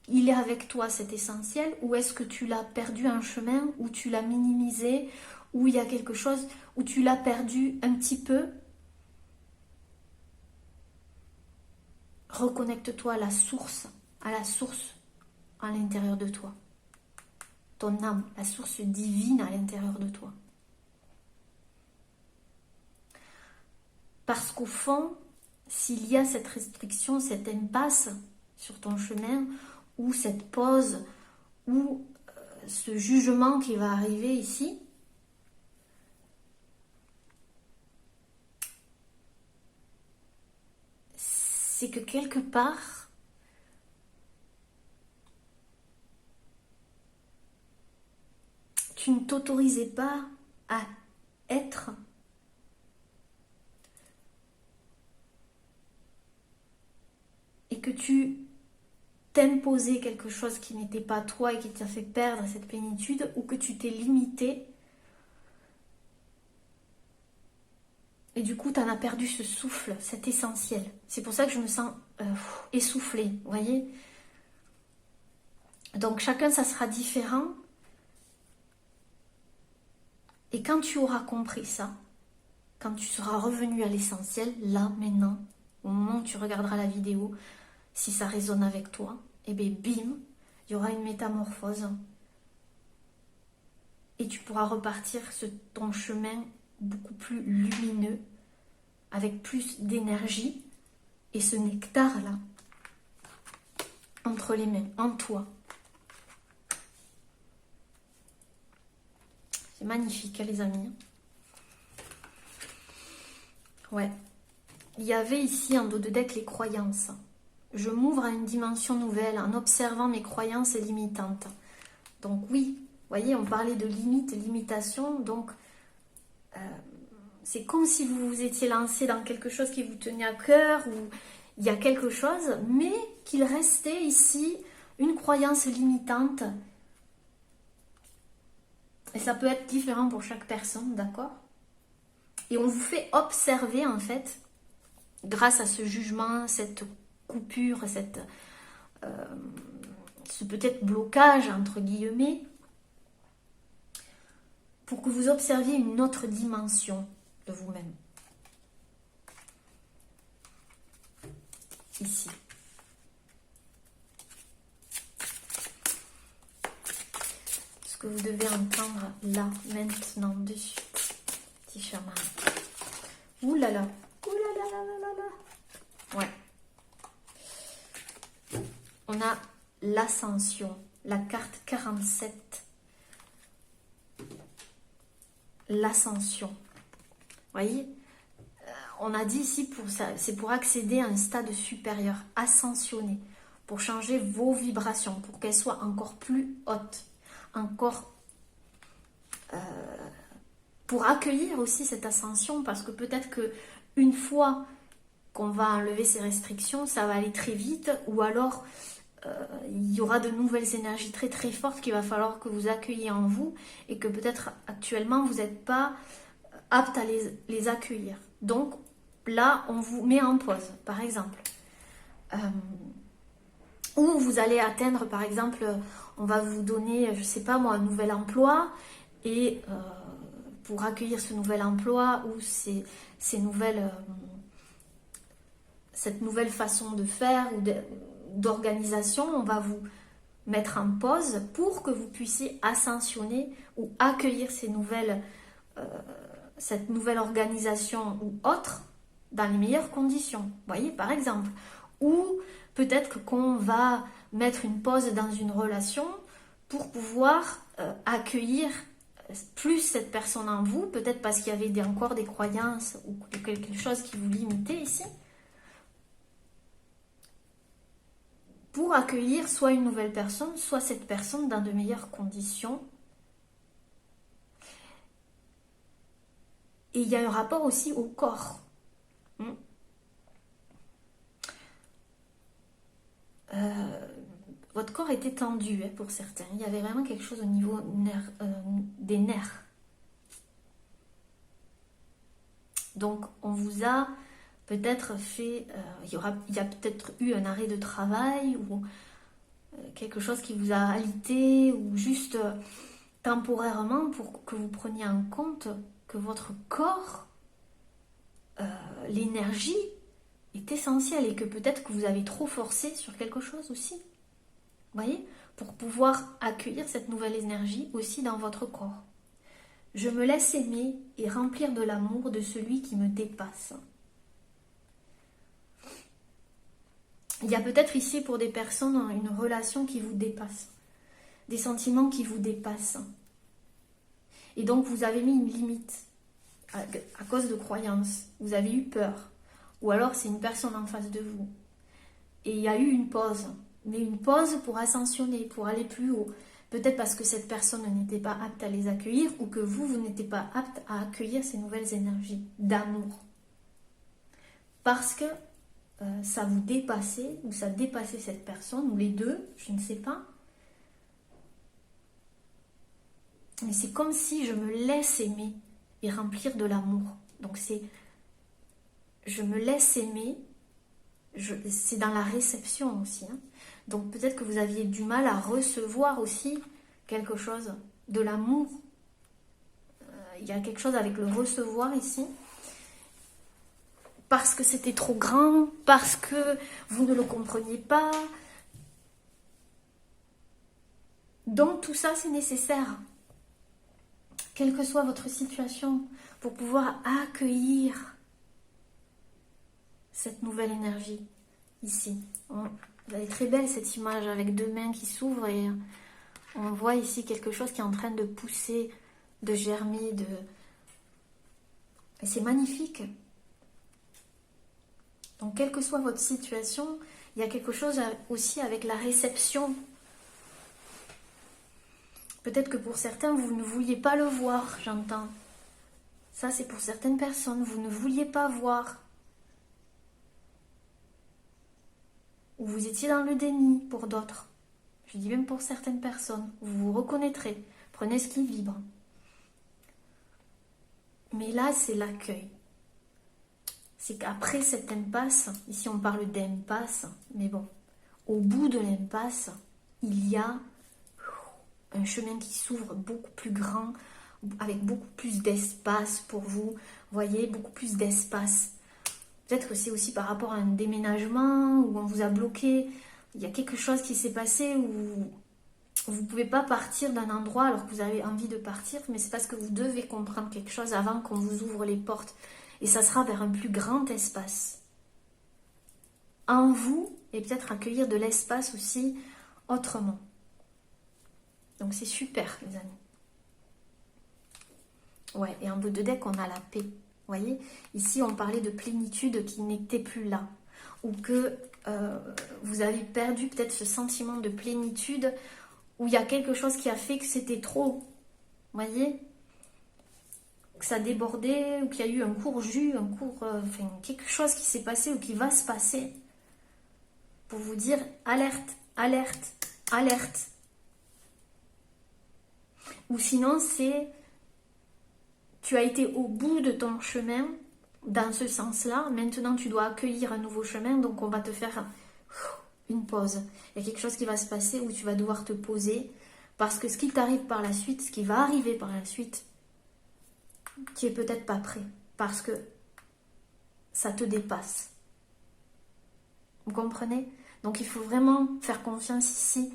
il est avec toi cet essentiel, ou est-ce que tu l'as perdu un chemin, ou tu l'as minimisé, ou il y a quelque chose où tu l'as perdu un petit peu? Reconnecte-toi à la source à l'intérieur de toi. Ton âme, la source divine à l'intérieur de toi. Parce qu'au fond, s'il y a cette restriction, cette impasse sur ton chemin, ou cette pause, ou ce jugement qui va arriver ici, c'est que quelque part, tu ne t'autorisais pas à être et que tu t'imposais quelque chose qui n'était pas toi et qui t'a fait perdre cette plénitude, ou que tu t'es limité et du coup tu en as perdu ce souffle, cet essentiel. C'est pour ça que je me sens essoufflée, vous voyez. Donc chacun ça sera différent. Et quand tu auras compris ça, quand tu seras revenu à l'essentiel, là, maintenant, au moment où tu regarderas la vidéo, si ça résonne avec toi, et bien bim, il y aura une métamorphose. Et tu pourras repartir sur ton chemin beaucoup plus lumineux, avec plus d'énergie, et ce nectar-là, entre les mains, en toi. C'est magnifique, hein, les amis. Ouais. Il y avait ici en dos de deck les croyances. Je m'ouvre à une dimension nouvelle en observant mes croyances limitantes. Donc oui, vous voyez, on parlait de limites, limitation. Donc, c'est comme si vous vous étiez lancé dans quelque chose qui vous tenait à cœur, ou il y a quelque chose, mais qu'il restait ici une croyance limitante. Et ça peut être différent pour chaque personne, d'accord? Et on vous fait observer, en fait, grâce à ce jugement, cette coupure, ce peut-être blocage, entre guillemets, pour que vous observiez une autre dimension de vous-même. Ici. Ce que vous devez entendre là, maintenant, de suite. Petit chaman. Ouh là là. Ouh là là là là là. Ouais. On a l'ascension, la carte 47. L'ascension. Vous voyez, on a dit ici, c'est pour accéder à un stade supérieur, ascensionner, pour changer vos vibrations, pour qu'elles soient encore plus hautes, encore pour accueillir aussi cette ascension, parce que peut-être que une fois qu'on va enlever ces restrictions, ça va aller très vite, ou alors il y aura de nouvelles énergies très très fortes qu'il va falloir que vous accueilliez en vous, et que peut-être actuellement vous n'êtes pas apte à les accueillir. Donc là, on vous met en pause, par exemple. Ou vous allez atteindre, par exemple, on va vous donner, je sais pas moi, un nouvel emploi, et pour accueillir ce nouvel emploi, ou cette nouvelle façon de faire, ou d'organisation, on va vous mettre en pause pour que vous puissiez ascensionner ou accueillir cette nouvelle organisation ou autre dans les meilleures conditions. Vous voyez, par exemple. Ou peut-être qu'on va mettre une pause dans une relation pour pouvoir accueillir plus cette personne en vous, peut-être parce qu'il y avait encore des croyances ou quelque chose qui vous limitait ici, pour accueillir soit une nouvelle personne, soit cette personne dans de meilleures conditions. Et il y a un rapport aussi au corps. Votre corps était tendu, hein, pour certains. Il y avait vraiment quelque chose au niveau des nerfs. Donc, on vous a peut-être fait... il y a peut-être eu un arrêt de travail, ou quelque chose qui vous a alité, ou juste temporairement, pour que vous preniez en compte que votre corps, l'énergie, est essentielle, et que peut-être que vous avez trop forcé sur quelque chose aussi. Vous voyez, pour pouvoir accueillir cette nouvelle énergie aussi dans votre corps. Je me laisse aimer et remplir de l'amour de celui qui me dépasse. Il y a peut-être ici pour des personnes une relation qui vous dépasse, des sentiments qui vous dépassent. Et donc vous avez mis une limite à cause de croyances, vous avez eu peur, ou alors c'est une personne en face de vous. Et il y a eu une pause, mais une pause pour ascensionner, pour aller plus haut. Peut-être parce que cette personne n'était pas apte à les accueillir, ou que vous n'étiez pas apte à accueillir ces nouvelles énergies d'amour. Parce que ça vous dépassait, ou ça dépassait cette personne, ou les deux, je ne sais pas. Mais c'est comme si je me laisse aimer et remplir de l'amour. Donc c'est, je me laisse aimer, c'est dans la réception aussi. Hein. Donc peut-être que vous aviez du mal à recevoir aussi quelque chose, de l'amour. Il y a quelque chose avec le recevoir ici. Parce que c'était trop grand, parce que vous ne le compreniez pas. Donc tout ça c'est nécessaire. Quelle que soit votre situation, pour pouvoir accueillir cette nouvelle énergie ici. Elle est très belle cette image avec deux mains qui s'ouvrent et on voit ici quelque chose qui est en train de pousser, de germer, et c'est magnifique. Donc quelle que soit votre situation, il y a quelque chose aussi avec la réception. Peut-être que pour certains, vous ne vouliez pas le voir, j'entends. Ça, c'est pour certaines personnes, vous ne vouliez pas voir. Ou vous étiez dans le déni pour d'autres. Je dis même pour certaines personnes. Vous vous reconnaîtrez. Prenez ce qui vibre. Mais là, c'est l'accueil. C'est qu'après cette impasse, ici on parle d'impasse, mais bon, au bout de l'impasse, il y a un chemin qui s'ouvre beaucoup plus grand, avec beaucoup plus d'espace pour vous. Vous voyez, beaucoup plus d'espace. Peut-être que c'est aussi par rapport à un déménagement, où on vous a bloqué. Il y a quelque chose qui s'est passé où vous ne pouvez pas partir d'un endroit alors que vous avez envie de partir, mais c'est parce que vous devez comprendre quelque chose avant qu'on vous ouvre les portes. Et ça sera vers un plus grand espace. En vous, et peut-être accueillir de l'espace aussi autrement. Donc c'est super, les amis. Ouais, et en bout de deck, on a la paix. Vous voyez, ici, on parlait de plénitude qui n'était plus là. Ou que vous avez perdu peut-être ce sentiment de plénitude où il y a quelque chose qui a fait que c'était trop. Vous voyez, que ça débordait, ou qu'il y a eu un court jus, enfin, quelque chose qui s'est passé ou qui va se passer. Pour vous dire, alerte, alerte, alerte. Ou sinon, c'est, tu as été au bout de ton chemin, dans ce sens-là. Maintenant, tu dois accueillir un nouveau chemin, donc on va te faire une pause. Il y a quelque chose qui va se passer où tu vas devoir te poser, parce que ce qui t'arrive par la suite, ce qui va arriver par la suite, tu n'es peut-être pas prêt, parce que ça te dépasse. Vous comprenez? Donc il faut vraiment faire confiance ici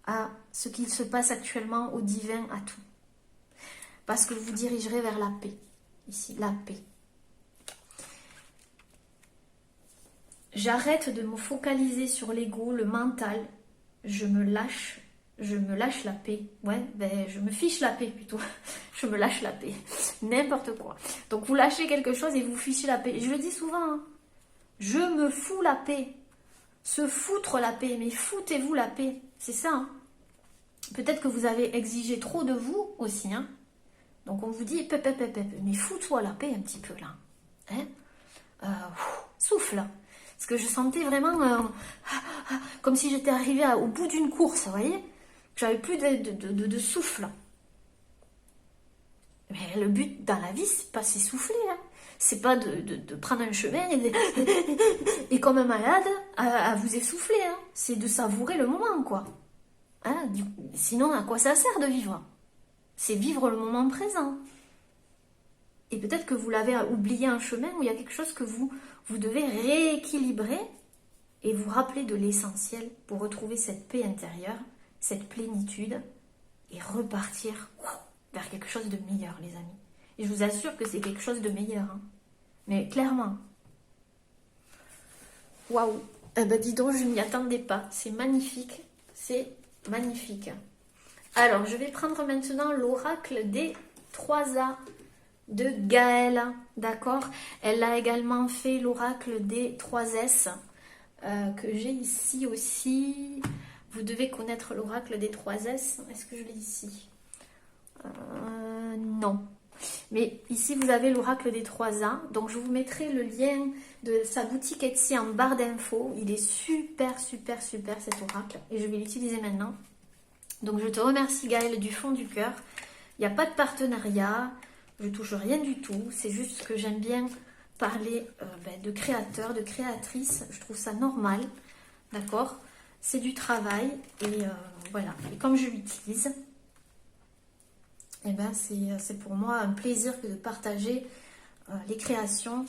à ce qu'il se passe actuellement, au divin, à tout. Parce que vous dirigerez vers la paix. Ici, la paix. J'arrête de me focaliser sur l'ego, le mental. Je me lâche la paix. Ouais, ben je me fiche la paix plutôt. Je me lâche la paix. N'importe quoi. Donc vous lâchez quelque chose et vous fichez la paix. Je le dis souvent. Hein. Je me fous la paix. Se foutre la paix. Mais foutez-vous la paix. C'est ça. Hein. Peut-être que vous avez exigé trop de vous aussi. Hein. Donc on vous dit, mais fous-toi la paix un petit peu là. Hein, souffle. Parce que je sentais vraiment comme si j'étais arrivée au bout d'une course, vous voyez. J'avais plus de souffle. Mais le but dans la vie, c'est pas s'essouffler. Hein. C'est pas de prendre un chemin et comme un malade à vous essouffler. Hein. C'est de savourer le moment, quoi. Hein, sinon, à quoi ça sert de vivre? C'est vivre le moment présent. Et peut-être que vous l'avez oublié un chemin où il y a quelque chose que vous devez rééquilibrer et vous rappeler de l'essentiel pour retrouver cette paix intérieure, cette plénitude et repartir vers quelque chose de meilleur, les amis. Et je vous assure que c'est quelque chose de meilleur. Hein. Mais clairement. Waouh! Eh ben dis donc, je ne m'y attendais pas. C'est magnifique. C'est magnifique. Alors, je vais prendre maintenant l'oracle des 3A de Gaëlle. D'accord? Elle a également fait l'oracle des 3S que j'ai ici aussi. Vous devez connaître l'oracle des 3S. Est-ce que je l'ai ici? Non. Mais ici, vous avez l'oracle des 3A. Donc, je vous mettrai le lien de sa boutique Etsy en barre d'infos. Il est super, super, super cet oracle. Et je vais l'utiliser maintenant. Donc, je te remercie Gaëlle du fond du cœur. Il n'y a pas de partenariat. Je touche rien du tout. C'est juste que j'aime bien parler de créateurs, de créatrices. Je trouve ça normal. D'accord? C'est du travail. Et voilà. Et comme je l'utilise... Eh ben, c'est pour moi un plaisir de partager les créations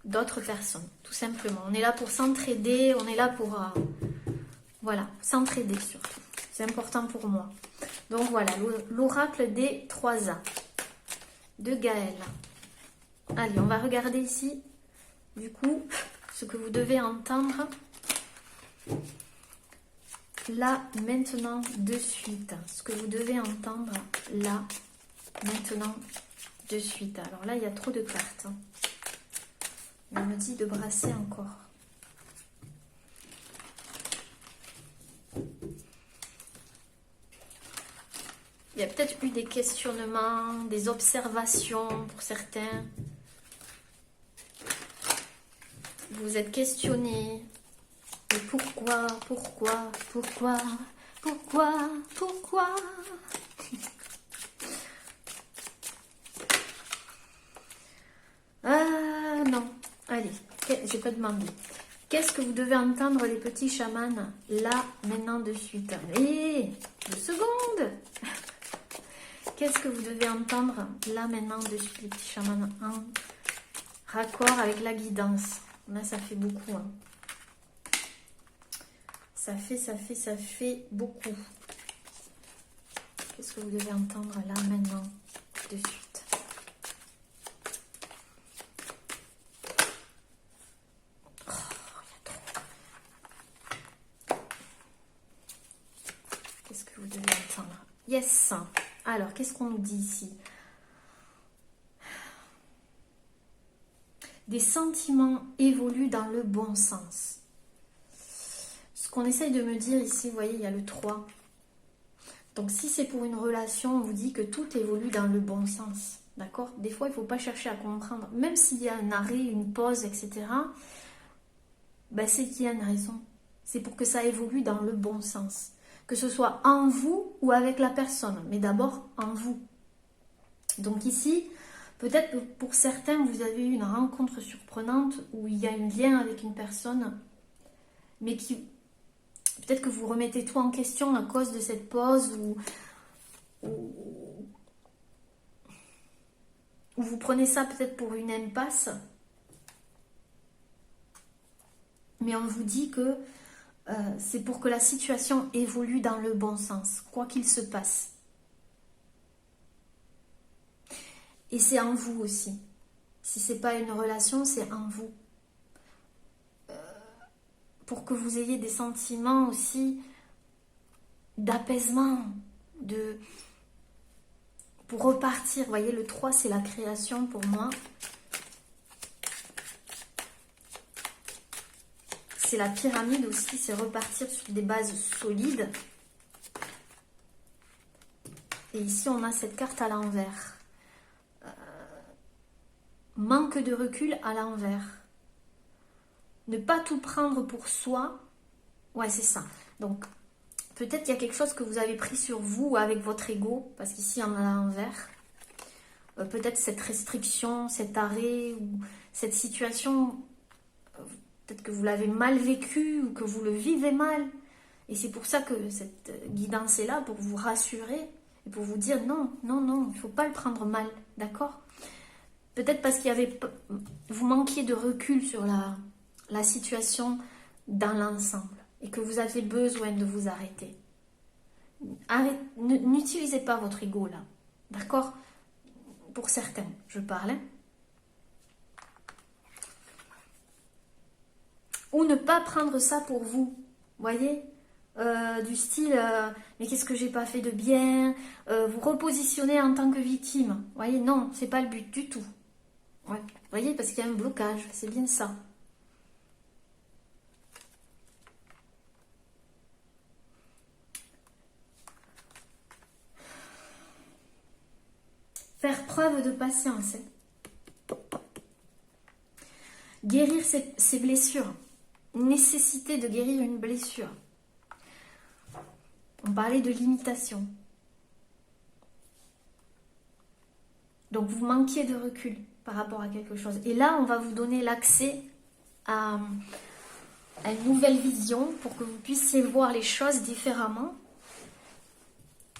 d'autres personnes, tout simplement. On est là pour s'entraider, on est là pour voilà, s'entraider surtout. C'est important pour moi. Donc voilà, l'oracle des 3A de Gaëlle. Allez, on va regarder ici, du coup, ce que vous devez entendre là, maintenant, de suite. Ce que vous devez entendre là, maintenant, de suite. Alors là, il y a trop de cartes. On me dit de brasser encore. Il y a peut-être eu des questionnements, des observations pour certains. Vous vous êtes questionnés. Et pourquoi Ah non, allez, j'ai pas demandé. Qu'est-ce que vous devez entendre les petits chamans là, maintenant, de suite? Allez, 2 secondes. Qu'est-ce que vous devez entendre là, maintenant, de suite, les petits chamans en raccord avec la guidance? Là, ça fait beaucoup, hein. Ça fait beaucoup. Qu'est-ce que vous devez entendre là, maintenant, de suite? Oh, il y a trop. Qu'est-ce que vous devez entendre? Yes. Alors, qu'est-ce qu'on nous dit ici? Des sentiments évoluent dans le bon sens. Ce qu'on essaye de me dire ici, vous voyez, il y a le 3. Donc, si c'est pour une relation, on vous dit que tout évolue dans le bon sens. D'accord? Des fois, il ne faut pas chercher à comprendre. Même s'il y a un arrêt, une pause, etc., ben, c'est qu'il y a une raison. C'est pour que ça évolue dans le bon sens. Que ce soit en vous ou avec la personne. Mais d'abord, en vous. Donc ici, peut-être que pour certains, vous avez eu une rencontre surprenante où il y a un lien avec une personne, mais qui... Peut-être que vous remettez tout en question à cause de cette pause ou vous prenez ça peut-être pour une impasse. Mais on vous dit que c'est pour que la situation évolue dans le bon sens, quoi qu'il se passe. Et c'est en vous aussi. Si ce n'est pas une relation, c'est en vous. Pour que vous ayez des sentiments aussi d'apaisement, pour repartir. Vous voyez, le 3, c'est la création pour moi. C'est la pyramide aussi, c'est repartir sur des bases solides. Et ici, on a cette carte à l'envers. Manque de recul à l'envers. Ne pas tout prendre pour soi. Ouais, c'est ça. Donc, peut-être qu'il y a quelque chose que vous avez pris sur vous avec votre ego, parce qu'ici, on a l'envers. Peut-être cette restriction, cet arrêt, ou cette situation, peut-être que vous l'avez mal vécu, ou que vous le vivez mal. Et c'est pour ça que cette guidance est là, pour vous rassurer, et pour vous dire non, non, non, il ne faut pas le prendre mal, d'accord? Peut-être parce qu'il y avait, vous manquiez de recul sur la situation dans l'ensemble et que vous aviez besoin de vous arrêter. N'utilisez pas votre ego là, d'accord? Pour certains, je parle. Hein. Ou ne pas prendre ça pour vous. Voyez, du style, mais qu'est-ce que j'ai pas fait de bien, vous repositionner en tant que victime. Voyez, non, c'est pas le but du tout. Ouais. Voyez, parce qu'il y a un blocage, c'est bien ça. Faire preuve de patience. Guérir ses blessures. Nécessité de guérir une blessure. On parlait de limitation. Donc vous manquiez de recul par rapport à quelque chose. Et là, on va vous donner l'accès à une nouvelle vision pour que vous puissiez voir les choses différemment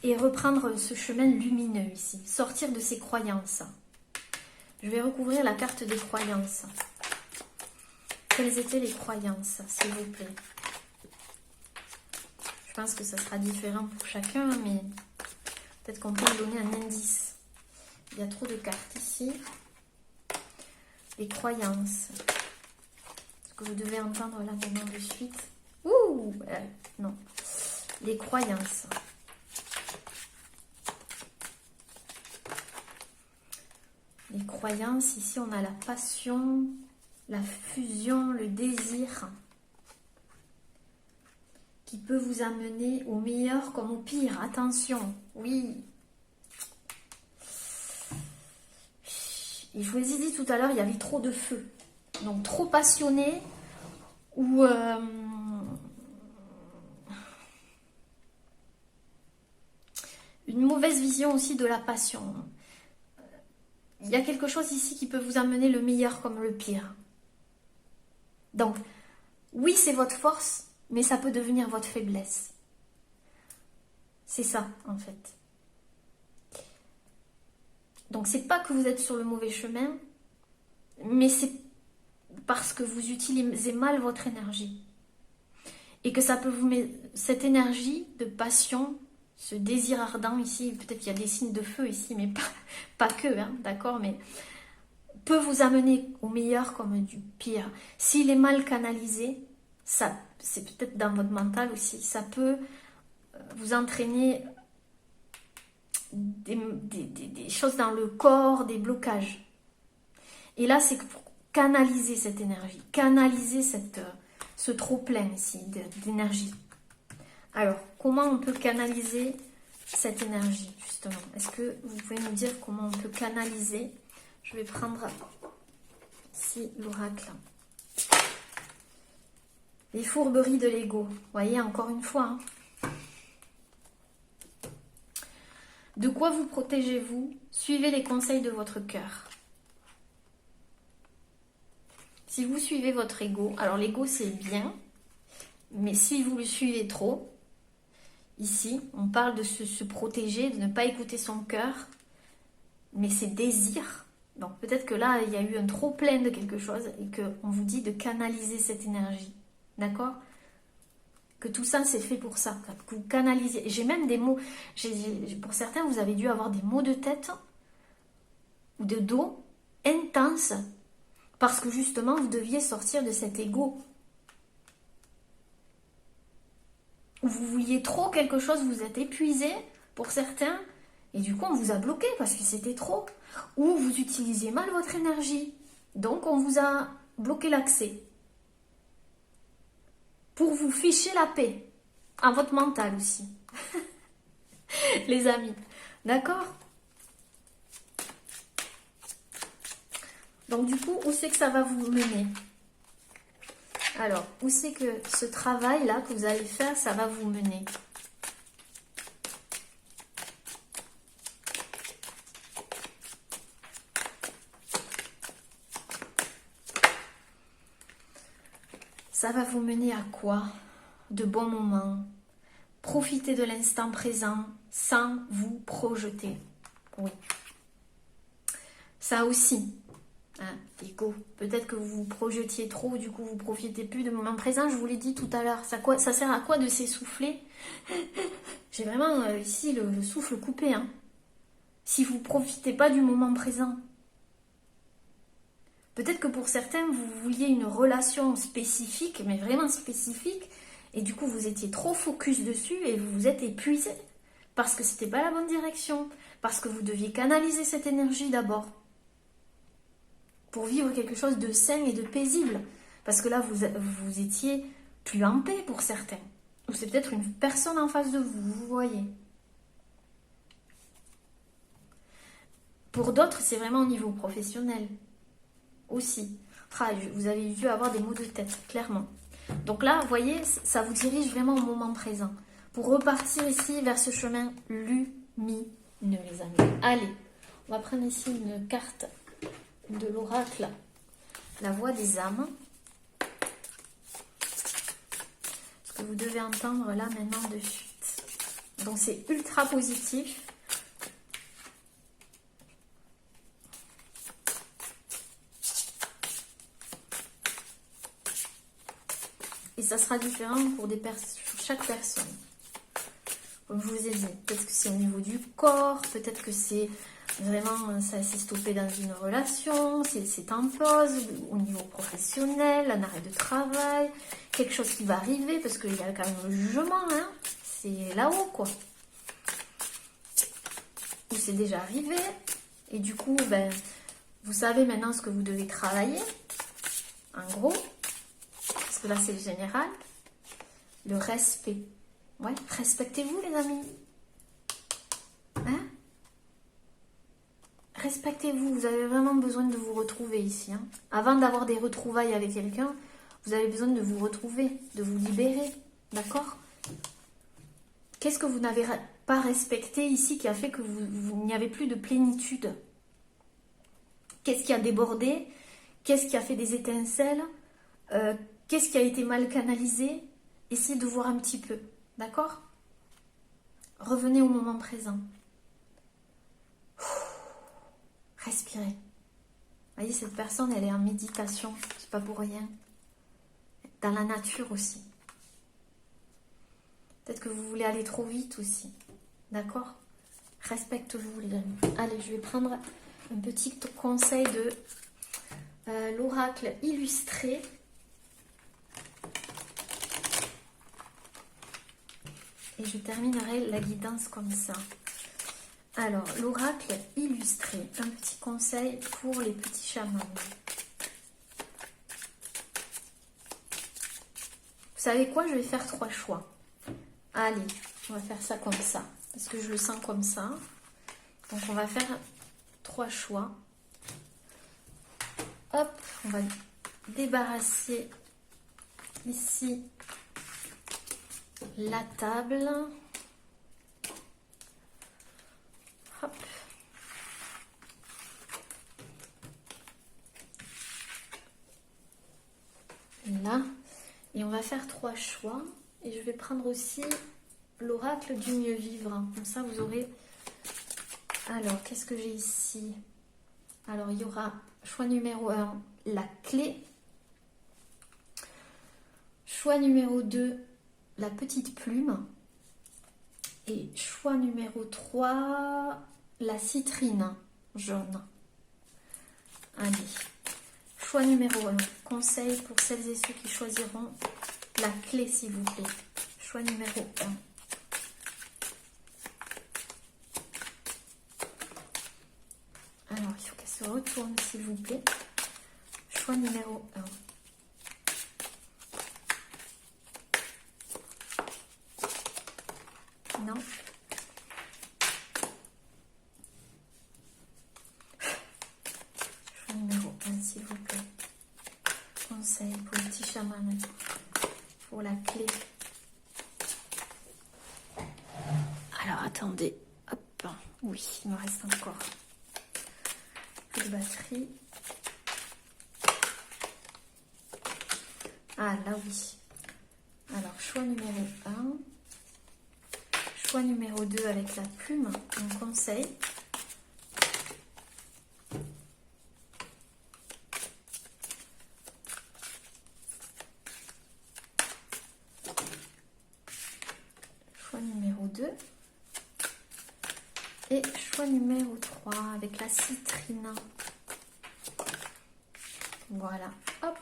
et reprendre ce chemin lumineux ici. Sortir de ces croyances. Je vais recouvrir la carte des croyances. Quelles étaient les croyances, s'il vous plaît? Je pense que ça sera différent pour chacun, mais peut-être qu'on peut donner un indice. Il y a trop de cartes ici. Les croyances. Ce que vous devez entendre là maintenant de suite. Ouh, non. Les croyances. Les croyances, ici on a la passion, la fusion, le désir qui peut vous amener au meilleur comme au pire. Attention, oui. Et je vous ai dit tout à l'heure, il y avait trop de feu. Donc trop passionné ou une mauvaise vision aussi de la passion. Il y a quelque chose ici qui peut vous amener le meilleur comme le pire. Donc, oui, c'est votre force, mais ça peut devenir votre faiblesse. C'est ça, en fait. Donc, c'est pas que vous êtes sur le mauvais chemin, mais c'est parce que vous utilisez mal votre énergie. Et que ça peut vous mettre cette énergie de passion, ce désir ardent ici, peut-être qu'il y a des signes de feu ici, mais pas que, hein, d'accord, mais peut vous amener au meilleur comme du pire. S'il est mal canalisé, ça, c'est peut-être dans votre mental aussi, ça peut vous entraîner des choses dans le corps, des blocages. Et là, c'est pour canaliser cette énergie, canaliser ce trop-plein ici d'énergie. Alors, comment on peut canaliser cette énergie, justement? Est-ce que vous pouvez nous dire comment on peut canaliser? Je vais prendre ici l'oracle. Les fourberies de l'ego. Vous voyez, encore une fois. Hein. De quoi vous protégez-vous? Suivez les conseils de votre cœur. Si vous suivez votre ego, alors l'ego c'est bien, mais si vous le suivez trop, ici, on parle de se protéger, de ne pas écouter son cœur, mais ses désirs. Donc peut-être que là, il y a eu un trop plein de quelque chose et qu'on vous dit de canaliser cette énergie. D'accord? Que tout ça, c'est fait pour ça. Que vous canalisez. J'ai même des mots. Pour certains, vous avez dû avoir des maux de tête ou de dos intenses parce que justement, vous deviez sortir de cet ego. Vous vouliez trop quelque chose, vous êtes épuisé pour certains, et du coup on vous a bloqué parce que c'était trop. Ou vous utilisiez mal votre énergie, donc on vous a bloqué l'accès. Pour vous ficher la paix, à votre mental aussi. Les amis, d'accord? Donc du coup, où c'est que ça va vous mener? Alors, où c'est que ce travail-là que vous allez faire, ça va vous mener? Ça va vous mener à quoi? De bons moments. Profitez de l'instant présent sans vous projeter. Oui. Ça aussi. Hein, ego. Peut-être que vous vous projetiez trop, du coup vous profitez plus du moment présent. Je vous l'ai dit tout à l'heure. Ça sert à quoi de s'essouffler? J'ai vraiment ici le souffle coupé. Hein. Si vous ne profitez pas du moment présent. Peut-être que pour certains, vous vouliez une relation spécifique, mais vraiment spécifique, et du coup, vous étiez trop focus dessus et vous vous êtes épuisé parce que c'était pas la bonne direction, parce que vous deviez canaliser cette énergie d'abord pour vivre quelque chose de sain et de paisible. Parce que là, vous étiez plus en paix pour certains. Ou c'est peut-être une personne en face de vous, vous voyez. Pour d'autres, c'est vraiment au niveau professionnel aussi. Vous avez dû avoir des maux de tête, clairement. Donc là, vous voyez, ça vous dirige vraiment au moment présent. Pour repartir ici vers ce chemin lumineux, les amis. Allez, on va prendre ici une carte de l'oracle, la voix des âmes. Ce que vous devez entendre là maintenant de suite. Donc c'est ultra positif. Et ça sera différent pour chaque personne. Comme je vous ai dit, peut-être que c'est au niveau du corps, peut-être que c'est vraiment, ça s'est stoppé dans une relation, c'est en pause, au niveau professionnel, un arrêt de travail, quelque chose qui va arriver, parce qu'il y a quand même le jugement, hein, c'est là-haut, quoi. Ou c'est déjà arrivé, et du coup, ben, vous savez maintenant ce que vous devez travailler, en gros, parce que là c'est le général, le respect. Ouais, respectez-vous les amis. Hein? Respectez-vous, vous avez vraiment besoin de vous retrouver ici. Hein. Avant d'avoir des retrouvailles avec quelqu'un, vous avez besoin de vous retrouver, de vous libérer. D'accord? Qu'est-ce que vous n'avez pas respecté ici qui a fait que vous n'y avez plus de plénitude? Qu'est-ce qui a débordé? Qu'est-ce qui a fait des étincelles? Qu'est-ce qui a été mal canalisé? Essayez de voir un petit peu. D'accord? Revenez au moment présent. Respirez. Vous voyez, cette personne, elle est en méditation. C'est pas pour rien. Dans la nature aussi. Peut-être que vous voulez aller trop vite aussi. D'accord? Respectez-vous, les amis. Allez, je vais prendre un petit conseil de l'oracle illustré. Et je terminerai la guidance comme ça. Alors, l'oracle illustré. Un petit conseil pour les petits chamans. Vous savez quoi? Je vais faire 3 choix. Allez, on va faire ça comme ça. Parce que je le sens comme ça. Donc, on va faire 3 choix. Hop, on va débarrasser ici la table. Hop. Là. Et on va faire 3 choix. Et je vais prendre aussi l'oracle du mieux vivre. Comme ça, vous aurez... Alors, qu'est-ce que j'ai ici? Alors, il y aura choix numéro 1, la clé. Choix numéro 2, la petite plume. Et choix numéro 3, la citrine jaune. Allez. Choix numéro 1, conseil pour celles et ceux qui choisiront la clé, s'il vous plaît. Choix numéro 1. Alors, il faut qu'elle se retourne, s'il vous plaît. Choix numéro 1. Non. Choix numéro 1, s'il vous plaît. Conseil pour le petit chaman. Pour la clé. Alors, attendez. Hop. Oui, il me reste encore de batterie. Ah, là, oui. Alors, choix numéro 1. Choix numéro 2 avec la plume, un conseil. Choix numéro 2. Et choix numéro 3 avec la citrine. Voilà, hop.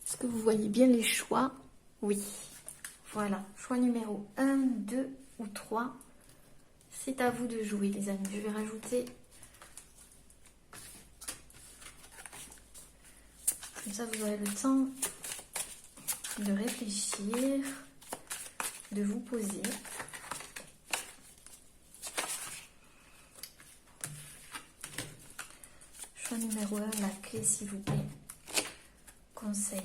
Est-ce que vous voyez bien les choix? Oui. Voilà, choix numéro 1, 2 ou 3. C'est à vous de jouer, les amis. Je vais rajouter... Comme ça, vous aurez le temps de réfléchir, de vous poser. Choix numéro 1, la clé, s'il vous plaît. Conseil.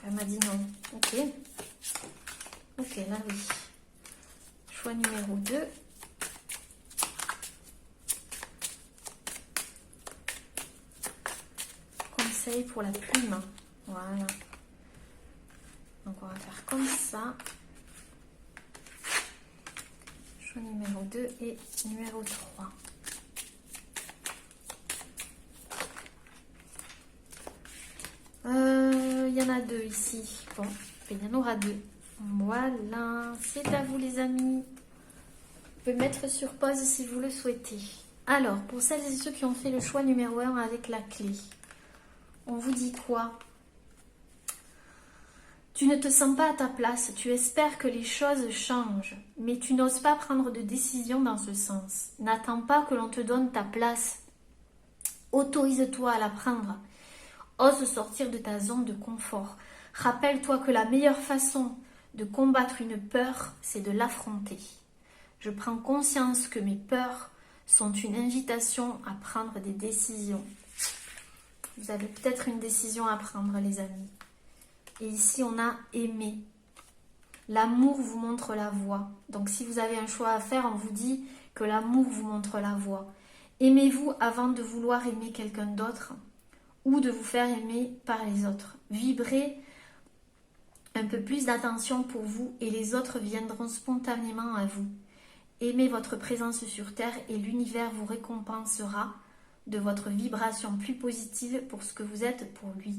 Elle m'a dit non. Ok. Ok, là oui. Choix numéro 2. Conseil pour la plume. Voilà. Donc on va faire comme ça. Choix numéro 2 et numéro 3. Il y en a 2 ici. Bon, il y en aura 2. Voilà, c'est à vous les amis. Vous pouvez mettre sur pause si vous le souhaitez. Alors, pour celles et ceux qui ont fait le choix numéro 1 avec la clé, on vous dit quoi? Tu ne te sens pas à ta place, tu espères que les choses changent, mais tu n'oses pas prendre de décision dans ce sens. N'attends pas que l'on te donne ta place. Autorise-toi à la prendre. Ose sortir de ta zone de confort. Rappelle-toi que la meilleure façon de combattre une peur, c'est de l'affronter. Je prends conscience que mes peurs sont une invitation à prendre des décisions. Vous avez peut-être une décision à prendre, les amis. Et ici, on a aimé. L'amour vous montre la voie. Donc, si vous avez un choix à faire, on vous dit que l'amour vous montre la voie. Aimez-vous avant de vouloir aimer quelqu'un d'autre ou de vous faire aimer par les autres. Vibrez un peu plus d'attention pour vous et les autres viendront spontanément à vous. Aimez votre présence sur Terre et l'univers vous récompensera de votre vibration plus positive pour ce que vous êtes pour lui.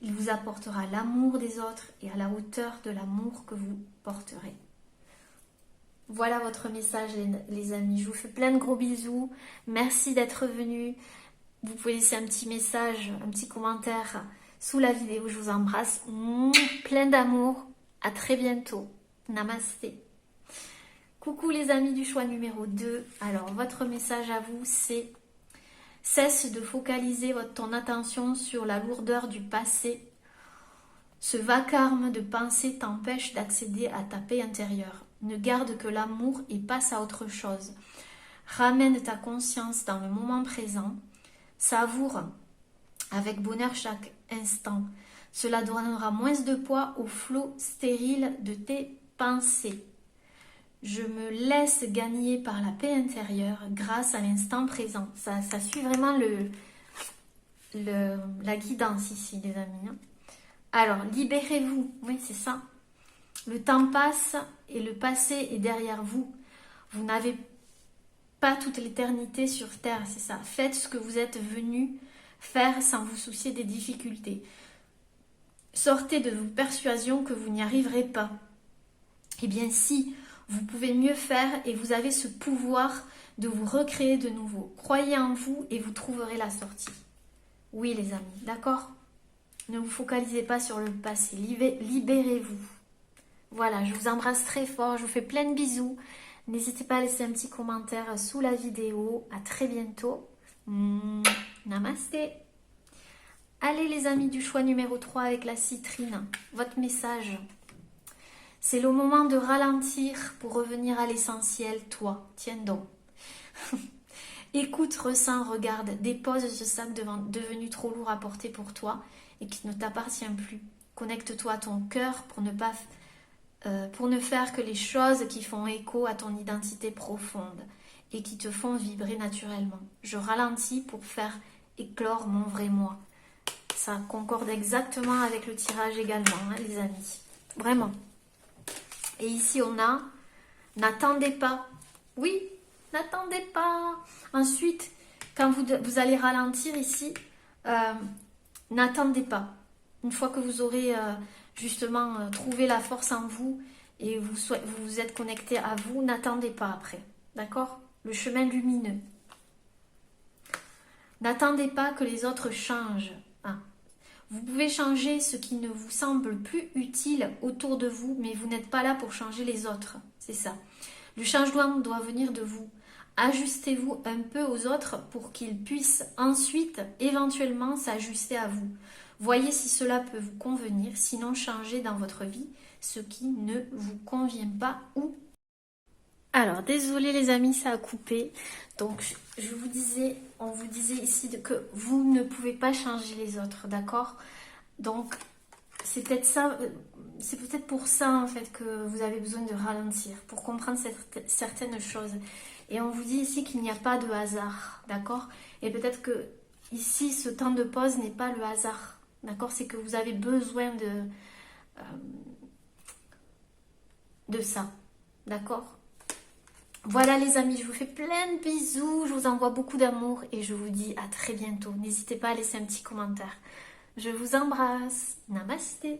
Il vous apportera l'amour des autres et à la hauteur de l'amour que vous porterez. Voilà votre message, les amis. Je vous fais plein de gros bisous. Merci d'être venus. Vous pouvez laisser un petit message, un petit commentaire sous la vidéo. Je vous embrasse. Plein d'amour. À très bientôt. Namasté. Coucou les amis du choix numéro 2. Alors, votre message à vous, c'est: cesse de focaliser ton attention sur la lourdeur du passé. Ce vacarme de pensée t'empêche d'accéder à ta paix intérieure. Ne garde que l'amour et passe à autre chose. Ramène ta conscience dans le moment présent. Savoure avec bonheur chaque instant. Cela donnera moins de poids au flot stérile de tes pensées. Je me laisse gagner par la paix intérieure grâce à l'instant présent. Ça suit vraiment la guidance ici, les amis. Alors, libérez-vous. Oui, c'est ça. Le temps passe et le passé est derrière vous. Vous n'avez pas toute l'éternité sur Terre, c'est ça. Faites ce que vous êtes venu faire sans vous soucier des difficultés. Sortez de vos persuasions que vous n'y arriverez pas. Eh bien, si, vous pouvez mieux faire et vous avez ce pouvoir de vous recréer de nouveau. Croyez en vous et vous trouverez la sortie. Oui, les amis, d'accord ? Ne vous focalisez pas sur le passé. Libérez-vous. Voilà, je vous embrasse très fort. Je vous fais plein de bisous. N'hésitez pas à laisser un petit commentaire sous la vidéo. À très bientôt. Namasté. Allez les amis du choix numéro 3 avec la citrine. Votre message. C'est le moment de ralentir pour revenir à l'essentiel. Toi, tiens donc. Écoute, ressens, regarde. Dépose ce sac devenu trop lourd à porter pour toi et qui ne t'appartient plus. Connecte-toi à ton cœur pour ne faire que les choses qui font écho à ton identité profonde et qui te font vibrer naturellement. Je ralentis pour faire éclore mon vrai moi. Ça concorde exactement avec le tirage également, hein, les amis. Vraiment. Et ici, on a « N'attendez pas ». Oui, n'attendez pas. Ensuite, quand vous allez ralentir ici, n'attendez pas. Une fois que vous aurez justement trouvé la force en vous et vous vous êtes connecté à vous, n'attendez pas après. D'accord? Le chemin lumineux. N'attendez pas que les autres changent. Hein. Vous pouvez changer ce qui ne vous semble plus utile autour de vous, mais vous n'êtes pas là pour changer les autres. C'est ça. Le changement doit venir de vous. Ajustez-vous un peu aux autres pour qu'ils puissent ensuite éventuellement s'ajuster à vous. Voyez si cela peut vous convenir, sinon changez dans votre vie ce qui ne vous convient pas ou... Alors, désolé les amis, ça a coupé. Donc, je vous disais, on vous disait ici que vous ne pouvez pas changer les autres, d'accord? Donc, c'est peut-être ça, c'est peut-être pour ça en fait que vous avez besoin de ralentir, pour comprendre certaines choses. Et on vous dit ici qu'il n'y a pas de hasard, d'accord? Et peut-être que ici, ce temps de pause n'est pas le hasard, d'accord? C'est que vous avez besoin de ça, d'accord? Voilà les amis, je vous fais plein de bisous, je vous envoie beaucoup d'amour et je vous dis à très bientôt. N'hésitez pas à laisser un petit commentaire. Je vous embrasse. Namasté.